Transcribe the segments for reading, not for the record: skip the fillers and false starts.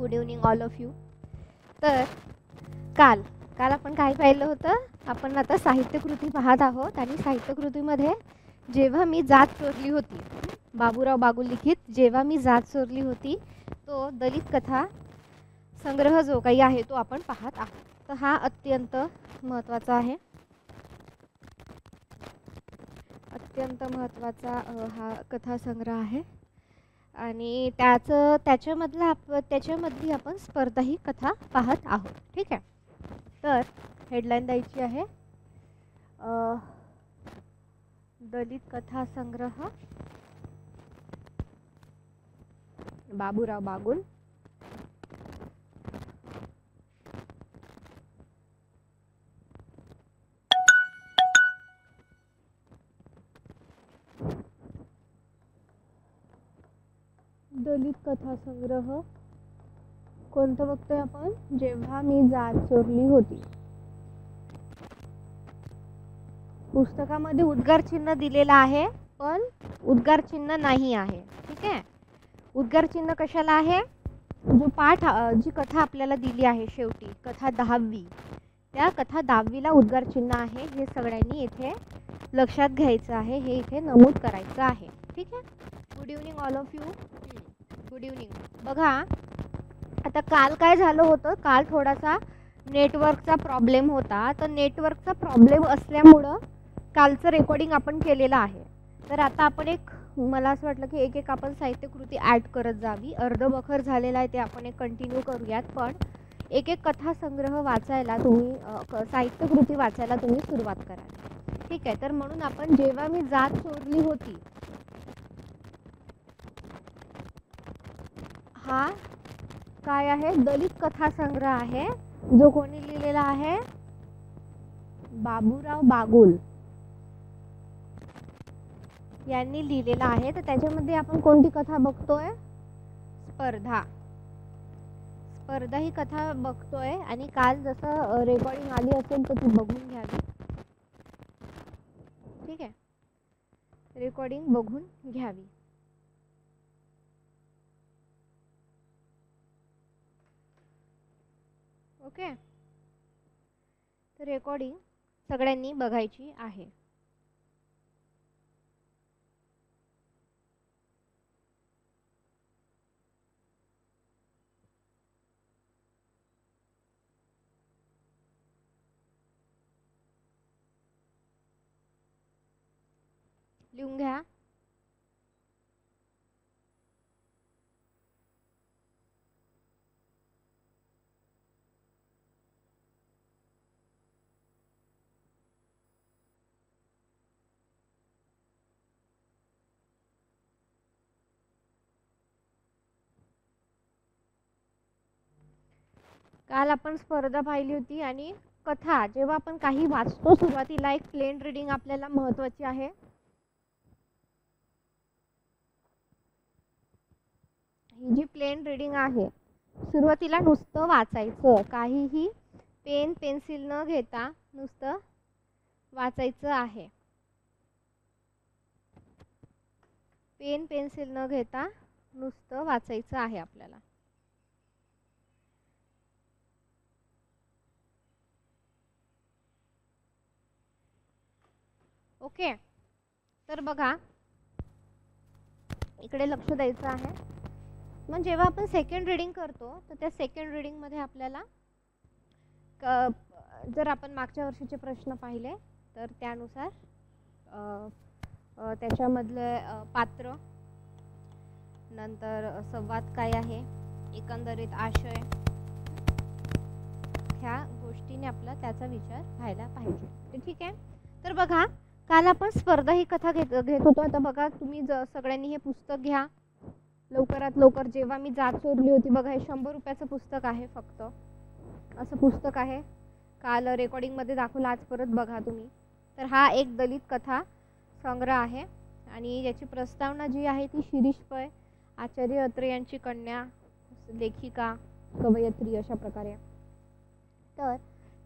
Good evening all of you. तर काल काल आपण काय पाहिलं होतं? आपण आता साहित्यकृती पाहत आहोत आणि साहित्यकृतीमध्ये जेव्हा मी जात चोरली होती, बाबूराव बागुल लिखित जेव्हा मी जात चोरली होती, तो दलित कथा संग्रह जो काही आहे तो आपण पाहत आहोत. तर हा अत्यंत महत्त्वाचा आहे, अत्यंत महत्त्वाचा हा कथासंग्रह आहे आणि त्याच्यामधली आपण स्पर्धा ही कथा पाहत आहोत. ठीक आहे. तर हेडलाईन द्यायची आहे दलित कथा संग्रह बाबूराव बागुल. दलित कथा संग्रह कोणतं बघतोय आपण? जेव्हा मी जात चोरली होती. पुस्तकामध्ये उद्गार चिन्ह दिलेला आहे, पण उद्गार चिन्ह नाही आहे. ठीक आहे. उद्गार चिन्ह कशाला आहे? जो पाठ जी कथा आपल्याला दिली आहे शेवटी कथा 10वी, त्या कथा 10वीला उद्गार चिन्ह आहे. हे सगळ्यांनी इथे लक्षात घ्यायचं आहे, हे इथे नमूद करायचं आहे. ठीक आहे. Good evening all of you. Good evening. बघा आता काल काय झालं होतं, काल थोडासा नेटवर्कचा प्रॉब्लेम होता. तर नेटवर्कचा प्रॉब्लेम असल्यामुळं कालचं रेकॉर्डिंग आपण केलेलं आहे. तर आता आपण मला असं वाटलं की एक आपण साहित्यकृती ॲड करत जावी. अर्धबखर झालेला आहे ते आपण कंटिन्यू करूयात. पण एक कथा संग्रह वाचायला तुम्ही साहित्यकृती वाचायला तुम्ही सुरुवात करा. ठीक आहे. तर म्हणून आपण जेव्हा मी जात चोरली होती हा काय आहे? दलित कथा संग्रह आहे, जो कोणी लिहिलेला आहे? बाबूराव बागुल यांनी लिहिलेला आहे. तर त्याच्यामध्ये आपण कोणती कथा बघतोय? स्पर्धा. स्पर्धा ही कथा बघतोय आणि काल जसं रेकॉर्डिंग आली असेल तर ती बघून घ्यावी. ठीक आहे. रेकॉर्डिंग बघून घ्यावी. ओके. तर रेकॉर्डिंग सगळ्यांनी बघायची आहे. लिहून घ्या. काल आपण स्पर्धा पाहिली होती आणि कथा जेव्हा आपण काही वाचतो सुरुवातीला एक प्लेन रीडिंग आपल्याला महत्त्वाची आहे. ही जी प्लेन रीडिंग आहे सुरुवातीला नुसतं वाचायचं, काहीही पेन पेन्सिल न घेता नुसतं वाचायचं आहे. पेन पेन्सिल न घेता नुसतं वाचायचं आहे आपल्याला. ओके. तर बघा इकडे लक्ष द्यायचं आहे. मग जेव्हा आपण सेकंड रीडिंग करतो तर त्या सेकंड रीडिंगमध्ये आपल्याला जर आपण मागच्या वर्षीचे प्रश्न पाहिले तर त्यानुसार त्याच्यामधले पात्र, नंतर संवाद काय आहे, एकंदरीत आशय, ह्या गोष्टीने आपला त्याचा विचार व्हायला पाहिजे. ठीक आहे. तर बघा काल आपण स्पर्धा ही कथा घेत होतो. आता बघा तुम्ही सगळ्यांनी हे पुस्तक घ्या लवकरात लवकर. जेव्हा मी जात चोरली होती, बघा हे 100 रुपयाचं पुस्तक आहे. फक्त असं पुस्तक आहे. काल रेकॉर्डिंगमध्ये दाखवलं, आज परत बघा तुम्ही. तर हा एक दलित कथा संग्रह आहे आणि याची प्रस्तावना जी आहे ती शिरीष पै, आचार्य अत्रे यांची कन्या, लेखिका, कवयित्री अशा प्रकारे. तर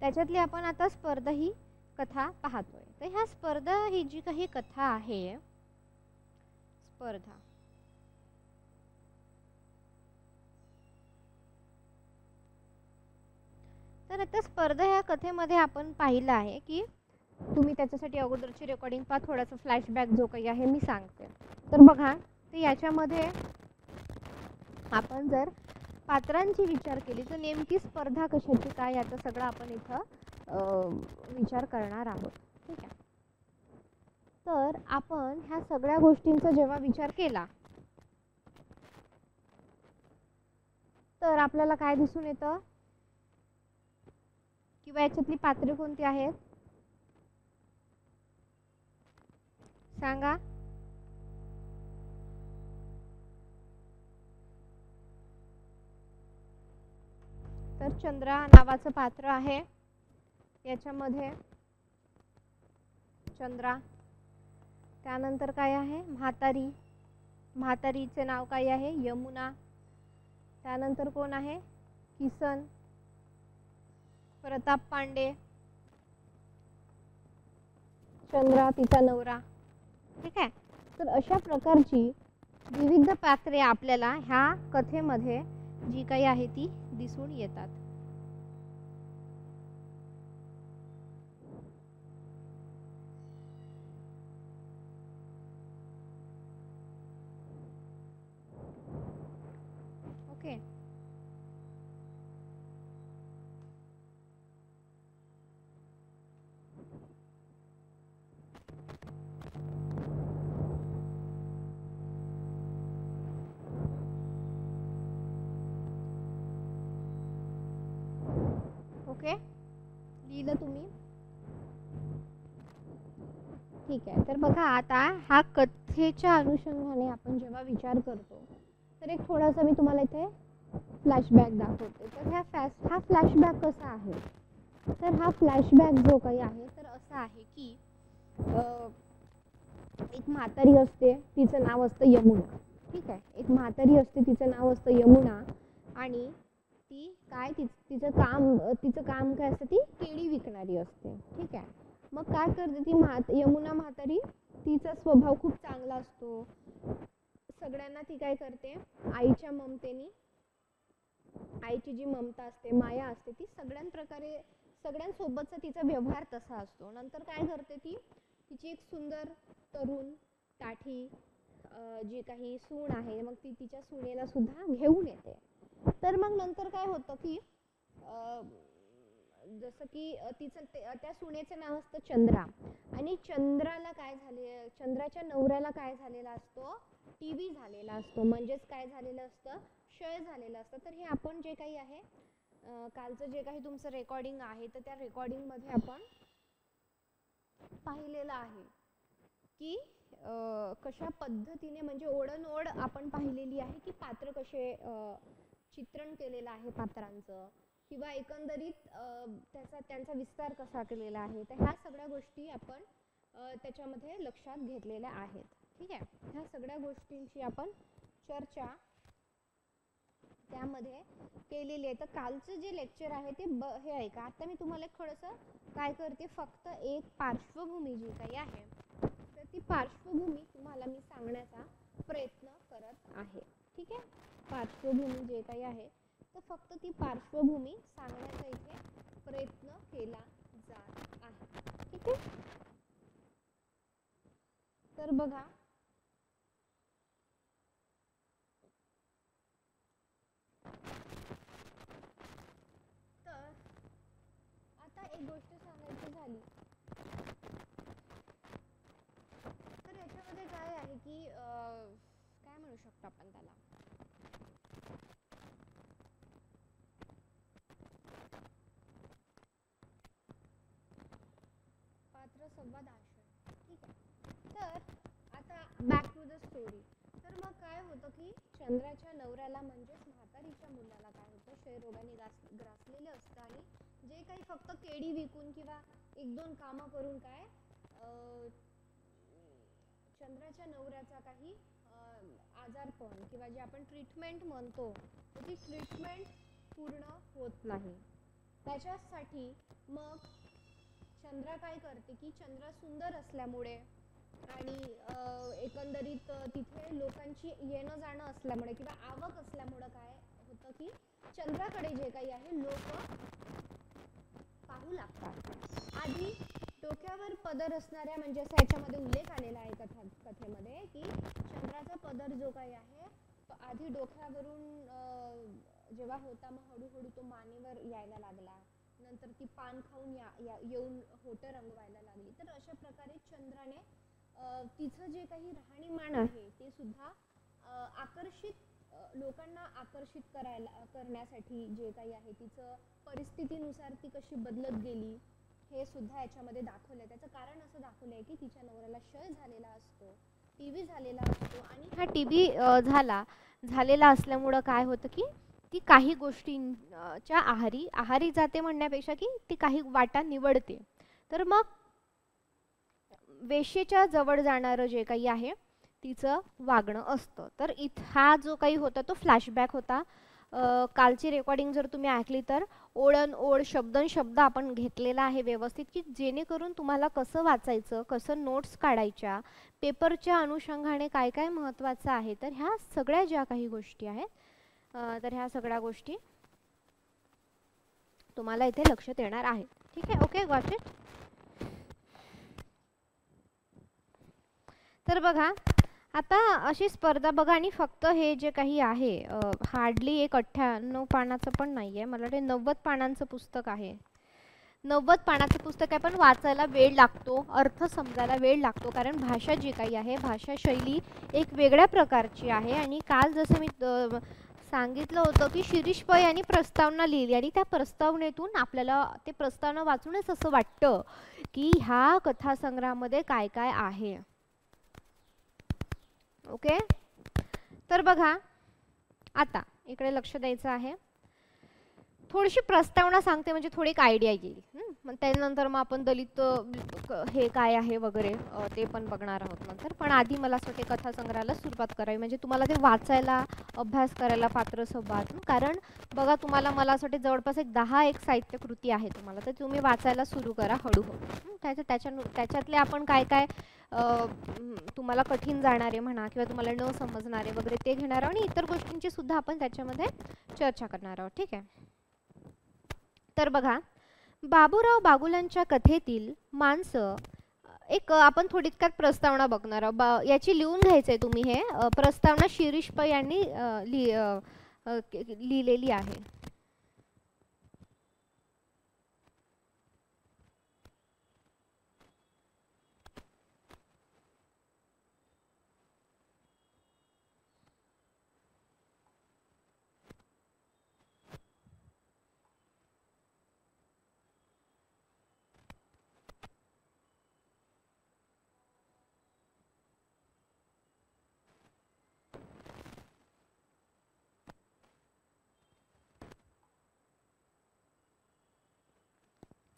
त्याच्यातली आपण आता स्पर्धा ही कथा पाहतोय. तर ह्या स्पर्धा ही जी काही कथा आहे, स्पर्धा तर आता स्पर्धा ह्या कथेमध्ये आपण पाहिलं आहे की तुम्ही त्याच्यासाठी अगोदरची रेकॉर्डिंग पहा, थोडासा फ्लॅशबॅक जो काही आहे मी सांगते. तर बघा, तर याच्यामध्ये आपण जर पात्रांची विचार केली तर नेमकी स्पर्धा कशाची काय याचा सगळं आपण इथं विचार करणार आहोत. ठीक आहे. तर आपण ह्या सगळ्या गोष्टींचा जेव्हा विचार केला तर आपल्याला काय दिसून येतं, किंवा याच्यातली पात्रे कोणती आहेत सांगा. तर चंद्रा नावाचं पात्र आहे, याच्यामध्ये चंद्रा. त्यानंतर काय आहे, म्हातारी. म्हातारीचे नाव काय आहे, यमुना. त्यानंतर कोण आहे, किसन, प्रताप पांडे, चंद्रा तिचा नवरा. ठीक आहे. तर अशा प्रकारची विविध पात्रे आपल्याला ह्या कथेमध्ये जी काही आहे ती दिसून येतात. ओके. ओके, लिहिलं तुम्ही? ठीक आहे. तर बघा, आता हा कथेच्या अनुषंगाने आपण जेव्हा विचार करतो तर एक थोडासा मी तुम्हाला इथे फ्लॅशबॅक दाखवते. तर हा फ्लॅशबॅक कसा आहे, तर हा फ्लॅशबॅक जो काही आहे तर असा आहे की एक म्हातारी असते, तिचं नाव असतं यमुना. ठीक आहे. एक म्हातारी असते, तिचं नाव असतं यमुना, आणि ती काय तिचं काम काय असतं, ती केळी विकणारी असते. ठीक आहे. मग काय करते ती यमुना म्हातारी, तिचा स्वभाव खूप चांगला असतो. सगळ्यांना ती काय करते, आईच्या ममतेने, आईची जी ममता असते, माया असते, ती सगळ्यांसोबतचा तिचा व्यवहार तसा असतो. नंतर काय करते ती, तिची एक सुंदर तरुण काठी जी काही सून आहे, मग ती तिच्या सुनेला सुद्धा घेऊन येते. तर मग नंतर काय होतं की जसं की त्या सुनेचं नाव असतं चंद्रा, आणि चंद्राच्या नवऱ्याला काय झालेला असतो, टीबी झालेला असतो, म्हणजेच काय झालेलं असतं, क्षय झालेलं असतं. तर हे आपण जे काही आहे कालचं जे काही तुमचं रेकॉर्डिंग आहे तर त्या रेकॉर्डिंग मध्ये आपण पाहिलेलं आहे की कशा पद्धतीने, म्हणजे ओढणओढ आपण पाहिलेली आहे की पात्र कसे चित्रण केलेलं आहे पात्रांचं, किंवा एकंदरीत त्यांचा विस्तार कसा केलेला आहे. तर ह्या सगळ्या गोष्टी आपण त्याच्यामध्ये लक्षात घेतलेल्या आहेत. ठीक आहे. ह्या सगळ्या गोष्टींची आपण चर्चा त्यामध्ये केलेली आहे. तर कालचं जे लेक्चर आहे ते हे आहे का, आता मी तुम्हाला एक थोडंसं काय करते, फक्त एक पार्श्वभूमी जी काही आहे तर ती पार्श्वभूमी तुम्हाला मी सांगण्याचा प्रयत्न करत आहे. ठीक आहे. पार्श्वभूमी जे काही आहे तर फक्त ती पार्श्वभूमी सांगण्याचा इथे प्रयत्न केला जात आहे. ठीक आहे. तर बघा, तर आता एक गोष्ट सांगायची झाली तर याच्यामध्ये काय आहे की काय म्हणू शकतो आपण त्याला, पात्र संवाद आशय. ठीक आहे. तर आता बॅक टू द स्टोरी. तर मग काय होतं की चंद्राच्या नवऱ्याला म्हणजेच म्हातारीच्या मुलाला काय होतं, क्षयरोगाने ग्रासलेलं असतं, आणि जे काही फक्त केळी विकून किंवा एक दोन कामं करून काय चंद्राच्या नवऱ्याचा काही आजारपण किंवा जे आपण ट्रीटमेंट म्हणतो तर ती ट्रीटमेंट पूर्ण होत नाही. त्याच्यासाठी मग चंद्रा काय करते की चंद्र सुंदर असल्यामुळे आणि एकंदरीत तिथे लोकांची येणं जाणं असल्यामुळे किंवा आवक असल्यामुळे काय होतं की चंद्राकडे जे काही आहे लोक आधी डोक्यावर पदर असणाऱ्या म्हणजे असा याच्यामध्ये उल्लेख आलेला आहे कथेमध्ये की चंद्राचा पदर जो काही आहे तो आधी डोक्यावरून जेव्हा होता मग हळूहळू तो मानेवर यायला लागला, नंतर ती पान खाऊन येऊन होठं रंगवायला लागली. तर अशा प्रकारे चंद्राने तिचं जे काही राहणीमान आहे ते सुद्धा लोकांना आकर्षित करण्यासाठी जे काही आहे तिचं परिस्थितीनुसार ती कशी बदलत गेली हे सुद्धा याच्यामध्ये दाखवलंय. त्याचं कारण असं दाखवलंय की तिच्या नवऱ्याला क्षय झालेला असतो, टीबी झालेला असतो आणि हा टीबी झालेला असल्यामुळं काय होतं की ती काही गोष्टींच्या आहारी जाते म्हणण्यापेक्षा की ती काही वाटा निवडते. तर मग वेश्येच्या जवळ जाणारं जे काही आहे तिचं वागणं असतं. तर हा जो काही होता तो फ्लॅशबॅक होता. कालची रेकॉर्डिंग जर तुम्ही ऐकली तर ओळण ओळ शब्द आपण घेतलेला आहे व्यवस्थित की जेणेकरून तुम्हाला कसं वाचायचं, कसं नोट्स काढायच्या, पेपरच्या अनुषंगाने काय काय महत्त्वाचं आहे. तर ह्या सगळ्या ज्या काही गोष्टी आहेत तर ह्या सगळ्या गोष्टी तुम्हाला इथे लक्षात येणार आहेत. ठीक आहे, ओके, गॉट इट. तर बघा आता अशी स्पर्धा बघा आणि फक्त हे जे काही आहे हार्डली एक 98 पानाचं पण नाही आहे, मला वाटते 90 पानांचं पुस्तक आहे. 90 पानाचं पुस्तक आहे पण वाचायला वेळ लागतो, अर्थ समजायला वेळ लागतो, कारण भाषा जी काही आहे भाषा शैली एक वेगळ्या प्रकारची आहे. आणि काल जसं मी सांगितलं होतं की शिरीष पै यांनी प्रस्तावना लिहिली आणि त्या प्रस्तावनेतून आपल्याला ते प्रस्तावना वाचूनच असं वाटतं की ह्या कथासंग्रहामध्ये काय काय आहे. ओके, तर बघा आता इकडे लक्ष द्यायचं आहे. थोडीशी प्रस्तावना सांगते म्हणजे थोडी एक आयडिया येईल. मग त्यानंतर मग आपण दलित हे काय आहे वगैरे ते पण बघणार आहोत नंतर. पण आधी मला असं वाटते कथासंग्रहाला सुरुवात करावी म्हणजे तुम्हाला ते वाचायला अभ्यास करायला पात्र संवाद. कारण बघा तुम्हाला मला असं वाटते जवळपास एक 10 साहित्यकृती आहे तुम्हाला, तर तुम्ही वाचायला सुरू करा हळूहळू. त्याच्यातले आपण काय काय तुम्हाला कठीण जाणारे म्हणा किंवा तुम्हाला न समजणारे वगैरे ते घेणार आहोत आणि इतर गोष्टींची सुद्धा आपण त्याच्यामध्ये चर्चा करणार आहोत. ठीक आहे, तर बघा बाबूराव बागुलांच्या कथेतील माणसं एक आपण थोडक्यात प्रस्तावना बघणार आहोत. याची लिहून घ्यायचंय तुम्ही. हे प्रस्तावना शिरीष पै यांनी लिहिलेली आहे.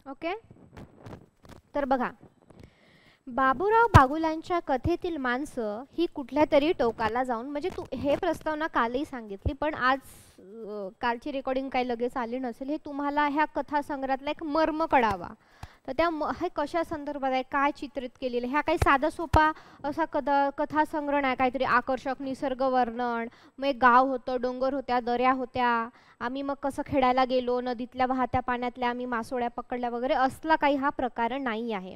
ओके, तर बघा बाबूराव बागुलांच्या कथेतील माणसं ही कुठल्या तरी टोकाला जाऊन म्हणजे हे प्रस्तावना कालही सांगितली पण आज कालची रेकॉर्डिंग काही लगेच आली नसेल, हे तुम्हाला ह्या कथासंग्रहातला एक मर्म कळावा. तर त्या हे कशा संदर्भात आहे, काय चित्रित केलेलं, ह्या काही साधा सोपा असा कथासंग्रह नाही, काहीतरी आकर्षक निसर्ग वर्णन, मग एक गाव होतं, डोंगर होत्या, दऱ्या होत्या, आम्ही मग कसं खेळायला गेलो, नदीतल्या वाहत्या पाण्यातल्या आम्ही मासोळ्या पकडल्या वगैरे असला काही हा प्रकार नाही आहे.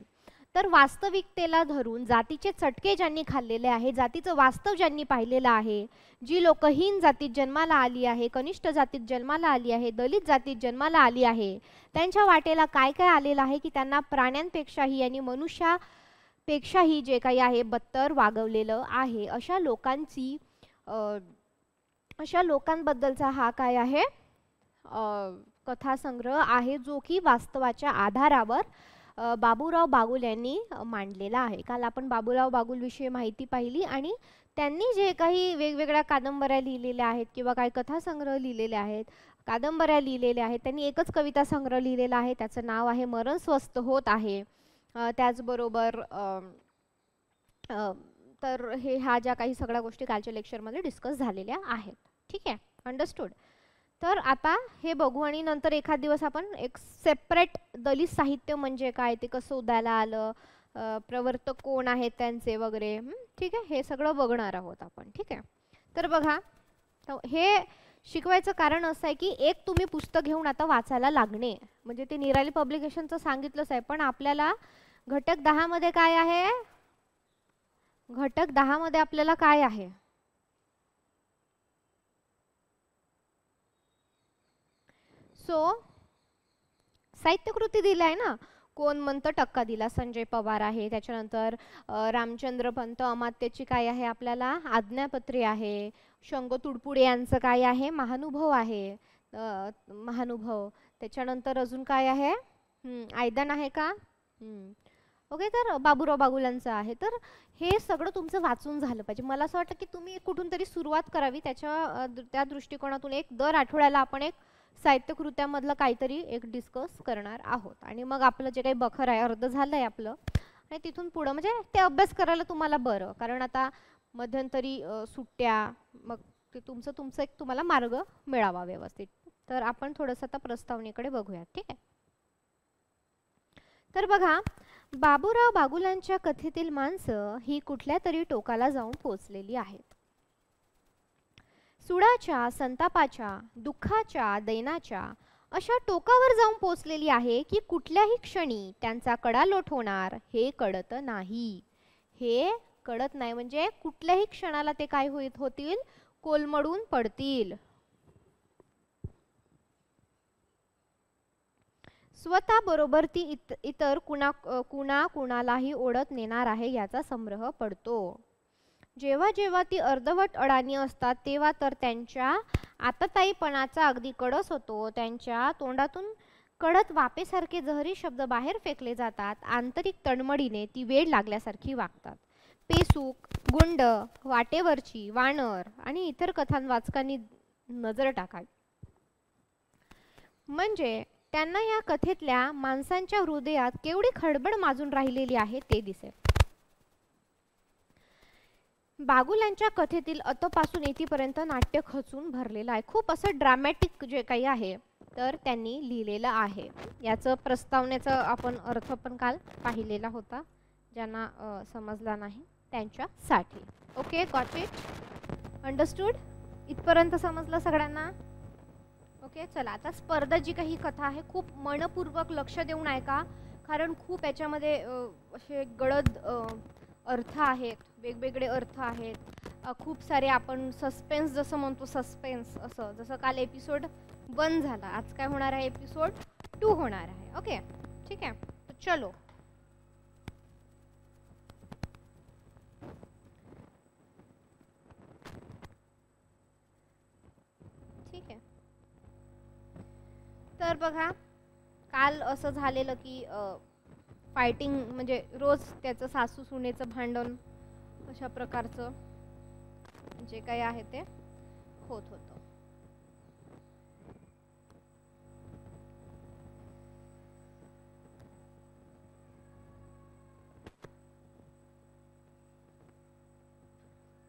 तर वास्तविकतेला धरून जातीचे चटके ज्यांनी खाल्लेले आहे, जातीचं वास्तव ज्यांनी पाहिलेलं आहे, जी लोक हीन जातीत जन्माला आली आहे, कनिष्ठ जातीत जन्माला आली आहे, दलित जातीत जन्माला आली आहे, त्यांच्या वाटेला काय काय आलेलं आहे की त्यांना प्राण्यांपेक्षाही आणि मनुष्यापेक्षाही जे काही आहे बत्तर वागवलेलं आहे, अशा लोकांबद्दलचा हा काय आहे कथासंग्रह आहे, जो की वास्तवाच्या आधारावर बाबूराव बागुल यांनी मांडलेला आहे. काल आपण बाबूराव बागुल विषयी माहिती पाहिली आणि त्यांनी जे काही वेगवेगळ्या कादंबऱ्या लिहिलेल्या आहेत किंवा काही कथासंग्रह लिहिलेले आहेत, कादंबऱ्या लिहिलेल्या आहेत, त्यांनी एकच कविता संग्रह लिहिलेला आहे, त्याचं नाव आहे मरण स्वस्थ होत आहे. त्याचबरोबर तर ह्या ज्या काही सगळ्या गोष्टी कालच्या लेक्चरमध्ये डिस्कस झालेल्या आहेत. ठीक आहे, अंडरस्टूड. तर आता हे बघू आणि नंतर एखाद दिवस आपण एक सेपरेट दलित साहित्य म्हणजे काय, ते कसं उदयाला आलं, प्रवर्तक कोण आहेत त्यांचे वगैरे, ठीक आहे, हे सगळं बघणार आहोत आपण. ठीक आहे, तर बघा हे शिकवायचं कारण असं आहे की एक तुम्ही पुस्तक घेऊन आता वाचायला लागणे, म्हणजे ते निराली पब्लिकेशनचं सांगितलंच आहे, पण आपल्याला घटक 10 मध्ये काय आहे, घटक 10 मध्ये आपल्याला काय आहे, सो साहित्यकृती दिलाय ना. कोण म्हणतं टक्का दिला, संजय पवार आहे. त्याच्यानंतर रामचंद्र पंत अमात्याची काय आहे आपल्याला आज्ञापत्री आहे. शंग तुडपुडे यांचं काय आहे महानुभव आहे, महानुभव. त्याच्यानंतर अजून काय आहे, आयदान आहे का, ओके. तर बाबूराव बागुलांचं आहे. तर हे सगळं तुमचं वाचून झालं पाहिजे. मला असं वाटतं की तुम्ही कुठून तरी सुरुवात करावी त्या दृष्टिकोनातून. एक दर आठवड्याला आपण एक साहित्यकृत्यामधलं काहीतरी एक डिस्कस करणार आहोत, आणि मग आपलं जे काही बखर आहे अर्ध झालं आहे आपलं, आणि तिथून पुढं म्हणजे ते अभ्यास करायला तुम्हाला बरं, कारण आता मध्यंतरी सुट्ट्या, मग ते तुमचं एक तुम्हाला मार्ग मिळावा व्यवस्थित. तर आपण थोडंसं आता प्रस्तावनेकडे बघूया, ठीक आहे. तर बघा, बाबूराव बागुलांच्या कथेतील माणसं ही कुठल्या तरी टोकाला जाऊन पोचलेली आहेत. सुडाच्या, संतापाच्या, दुःखाच्या, दैनाच्या अशा टोकावर जाऊन पोचलेली आहे की कुठल्याही क्षणी त्यांचा कडालोट होणार हे कळत नाही. हे कळत नाही म्हणजे कुठल्याही क्षणाला ते काय होतील, कोलमडून पडतील. स्वतः बरोबर ती इतर कुणालाही ओढत नेणार आहे याचा संग्रह पडतो. जेव्हा जेव्हा ती अर्धवट अडाणी असतात तेव्हा तर त्यांच्या आतताईपणाचा अगदी कडस होतो. त्यांच्या तोंडातून कडत वापेसारखे जहरी शब्द बाहेर फेकले जातात. आंतरिक तळमळीने ती वेड लागल्यासारखी वागतात. पेसूक, गुंड, वाटेवरची, वानर आणि इतर कथांवाचकांनी नजर टाकावी, म्हणजे त्यांना या कथेतल्या माणसांच्या हृदयात केवढी खडबड माजून राहिलेली आहे ते दिसेल. बागुलांच्या कथेतील अतपासून येतीपर्यंत नाट्य खचून भरलेलं आहे. खूप असं ड्रामॅटिक जे काही आहे तर त्यांनी लिहिलेलं आहे. याचं प्रस्तावनेचा आपण अर्थ पण काल पाहिलेला होता, ज्यांना समजला नाही त्यांच्यासाठी. ओके, गॉट इट, अंडरस्टूड, इथपर्यंत समजलं सगळ्यांना? ओके, चला आता स्पर्धा जी काही कथा आहे खूप मनपूर्वक लक्ष देऊन ऐका, कारण खूप याच्यामध्ये असे गडद अर्थ आहेत, वेगवेगळे अर्थ आहेत, खूप सारे. आपण सस्पेन्स जसं म्हणतो, सस्पेन्स असं, जसं काल एपिसोड 1 झाला, आज काय होणार आहे, एपिसोड 2 होणार आहे. ओके, ठीक आहे, तर चलो. ठीक आहे, तर बघा, काल असं झालेलं की फायटिंग म्हणजे रोज त्याचं सासू सुनेचं भांडण अशा प्रकारचं जे काही आहे ते होत होतं.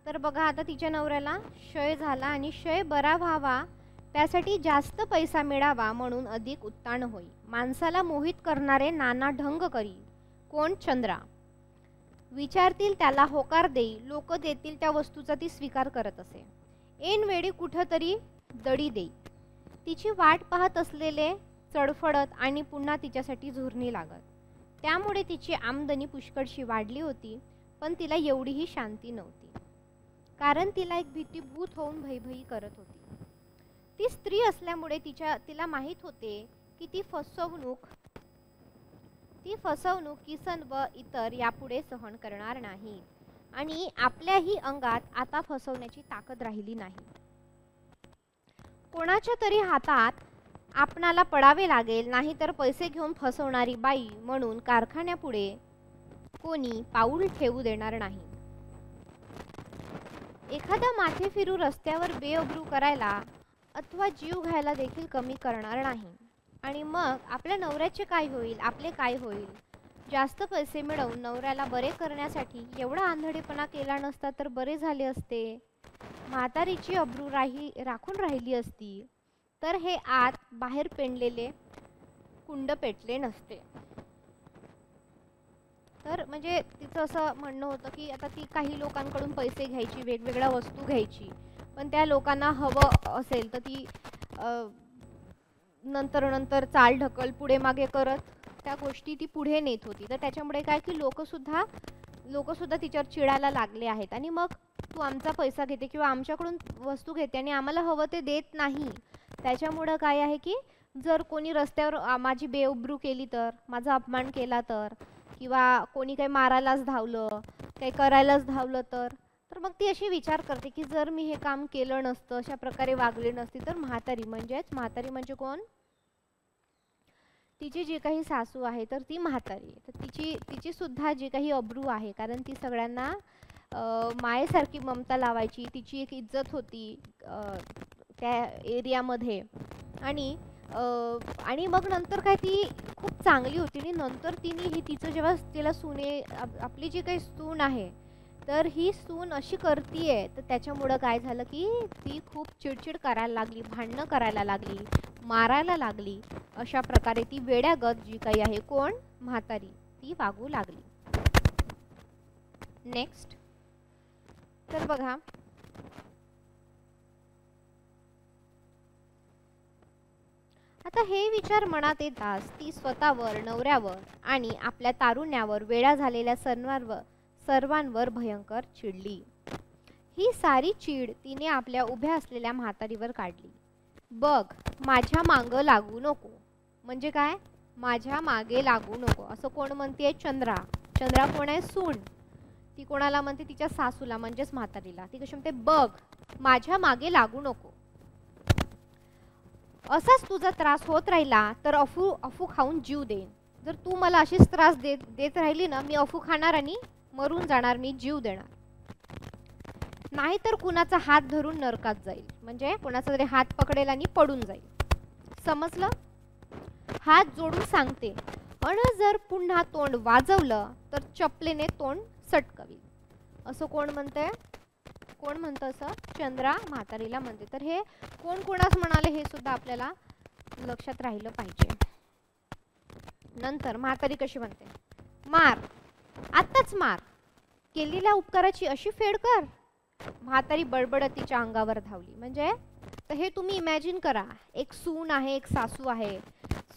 तर बघा, आता तिच्या नवऱ्याला क्षय झाला आणि क्षय बरा व्हावा त्यासाठी जास्त पैसा मिळावा म्हणून अधिक उत्तान होई. माणसाला मोहित करणारे नाना ढंग करी. कोण? चंद्रा. विचारतील त्याला होकार देई. लोक देतील त्या वस्तूचा ती स्वीकार करत असे. ऐन वेळी कुठंतरी दडी देई. तिची वाट पाहत असलेले चडफडत आणि पुन्हा तिच्यासाठी झुरणी लागत. त्यामुळे तिची आमदनी पुष्कळशी वाढली होती, पण तिला एवढीही शांती नव्हती, कारण तिला एक भीतीभूत होऊन भयभयी करत होती. ती स्त्री असल्यामुळे तिला माहीत होते की ती फसवणूक किसन व इतर यापुढे सहन करणार नाही, आणि आपल्याही अंगात आता फसवण्याची ताकद राहिली नाही. कोणाच्या तरी हातात आपणाला पडावे लागेल, नाहीतर पैसे घेऊन फसवणारी बाई म्हणून कारखान्यापुढे कोणी पाऊल ठेवू देणार नाही. एखादा माथे फिरू रस्त्यावर बेअब्रू करायला अथवा जीव घ्यायला देखील कमी करणार नाही. आणि मग आपल्या नवऱ्याचे काय होईल, आपले काय होईल? जास्त पैसे मिळवून नवऱ्याला बरे करण्यासाठी एवढा आंधळेपणा केला नसता तर बरे झाले असते. म्हातारीची अब्रू राखून राहिली असती तर हे आत बाहेर पेंडलेले कुंड पेटले नसते. तर म्हणजे तिचं असं म्हणणं होतं की आता ती काही लोकांकडून पैसे घ्यायची, वेगवेगळ्या वस्तू घ्यायची, पण त्या लोकांना हवं असेल तर ती नंतर नंतर चाल ढकल पुढे मागे करत त्या गोष्टी ती पुढे नेत होती. तर त्याच्यामुळे काय की लोकसुद्धा तिच्यावर चिडायला लागले आहेत. आणि मग तू आमचा पैसा घेते किंवा आमच्याकडून वस्तू घेते आणि आम्हाला हवं ते देत नाही. त्याच्यामुळं काय आहे की जर कोणी रस्त्यावर माझी बेउबरू केली तर, माझा अपमान केला तर, किंवा कोणी काही मारायलाच धावलं, काही करायलाच धावलं तर मग ती अशी विचार करते की जर मी हे काम केलं नसतं, अशा प्रकारे वागले नसती तर म्हातारी म्हणजे कोण? तिची जी काही सासू आहे तर ती म्हातारी आहे. तर तिची सुद्धा जी काही अब्रू आहे, कारण ती सगळ्यांना मायेसारखी ममता लावायची, तिची एक इज्जत होती त्या एरियामध्ये. आणि मग नंतर काय ती खूप चांगली होती आणि नंतर तिने तिचं जेव्हा तिला आपली जी काही सून आहे तर ही सून अशी करतीये, तर त्याच्यामुळं काय झालं की ती खूप चिडचिड करायला लागली, भांडणं करायला लागली, मारायला लागली. अशा प्रकारे ती वेड्यागत जी काही आहे कोण? म्हातारी, ती वागू लागली. नेक्स्ट. तर बघा, आता हे विचार मनात येताच ती स्वतःवर, नवऱ्यावर आणि आपल्या तारुण्यावर, वेडा झालेल्या सर्वांवर भयंकर चिडली. ही सारी चीड तिने आपल्या उभ्या असलेल्या म्हातारीवर काढली. बघ, माझ्या मागं लागू नको. म्हणजे काय? माझ्या मागे लागू नको असं कोण म्हणते? चंद्रा. चंद्रा कोण आहे? सून. ती कोणाला म्हणते? तिच्या सासूला, म्हणजेच म्हातारीला. ती कशी म्हणते? बघ, माझ्या मागे लागू नको. असाच तुझा त्रास होत राहिला तर अफू खाऊन जीव देईन. जर तू मला अशीच त्रास देत राहिली ना, मी अफू खाणार आणि मरून जाणार, मी जीव देणार. नाहीतर कुणाचा हात धरून नरकात जाईल. म्हणजे कुणाचा तरी हात पकडेल आणि पडून जाईल. समजलं? हात जोडून सांगते. आणि जर पुन्हा तोंड वाजवलं तर चपलेने तोंड सटकवी. असं कोण म्हणतंय? कोण म्हणतं असं? चंद्रा म्हातारीला म्हणते. तर हे कोण कोणास म्हणाले हे सुद्धा आपल्याला लक्षात राहिलं पाहिजे. नंतर म्हातारी कशी म्हणते? मार, आत्ताच मार. केलेल्या उपकाराची अशी फेड कर. म्हातारी बडबडत तिच्या अंगावर धावली. म्हणजे तर हे तुम्ही इमॅजिन करा, एक सून आहे, एक सासू आहे.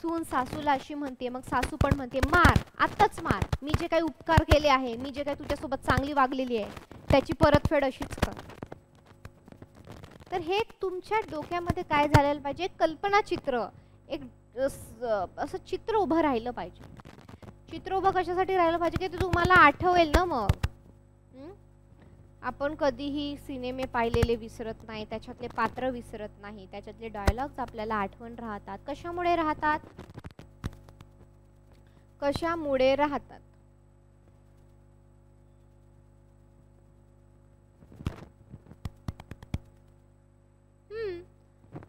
सून सासूला अशी म्हणते, मग सासू पण म्हणते मार, आत्ताच मार. मी जे काही उपकार केले आहे, मी जे काही तुझ्यासोबत चांगली वागलेली आहे त्याची परतफेड अशीच कर. तर हे तुमच्या डोक्यामध्ये काय झालेलं पाहिजे? कल्पनाचित्र, एक असं चित्र उभं राहिलं पाहिजे. चित्र उभं कशासाठी राहिलं पाहिजे? की ते तुम्हाला आठवेल ना. मग आपण कधीही सिनेमे पाहिलेले विसरत नाही, त्याच्यातले पात्र विसरत नाही, त्याच्यातले डायलॉग्स आपल्याला आठवण राहतात. कशामुळे राहतात? कशामुळे राहतात?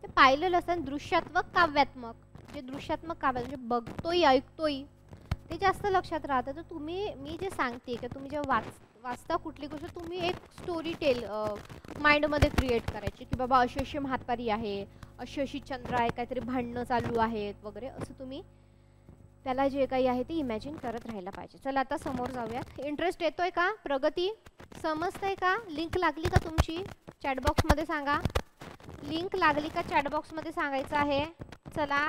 ते पाहिलेलं असतं. दृश्यात्मक काव्यात्मक, जे दृश्यात्मक काव्य म्हणजे बघतोय ऐकतोय ते जास्त लक्षात राहतं. तर मी जे सांगते की तुम्ही जेव्हा वाचता कुठली गोष्ट, तुम्ही एक स्टोरी माइंडमध्ये क्रिएट करायची की बाबा अशी अशी म्हातारी आहे, अशी अशी चंद्रा आहे, काहीतरी भांडणं चालू आहेत वगैरे, असं तुम्ही त्याला जे काही आहे ते इमॅजिन करत राहायला पाहिजे. चला आता समोर जाऊयात. इंटरेस्ट येतोय का? प्रगती समजतंय का? लिंक लागली का तुमची? चॅटबॉक्समध्ये सांगा. लिंक लागली का? चॅटबॉक्समध्ये सांगायचं आहे. चला.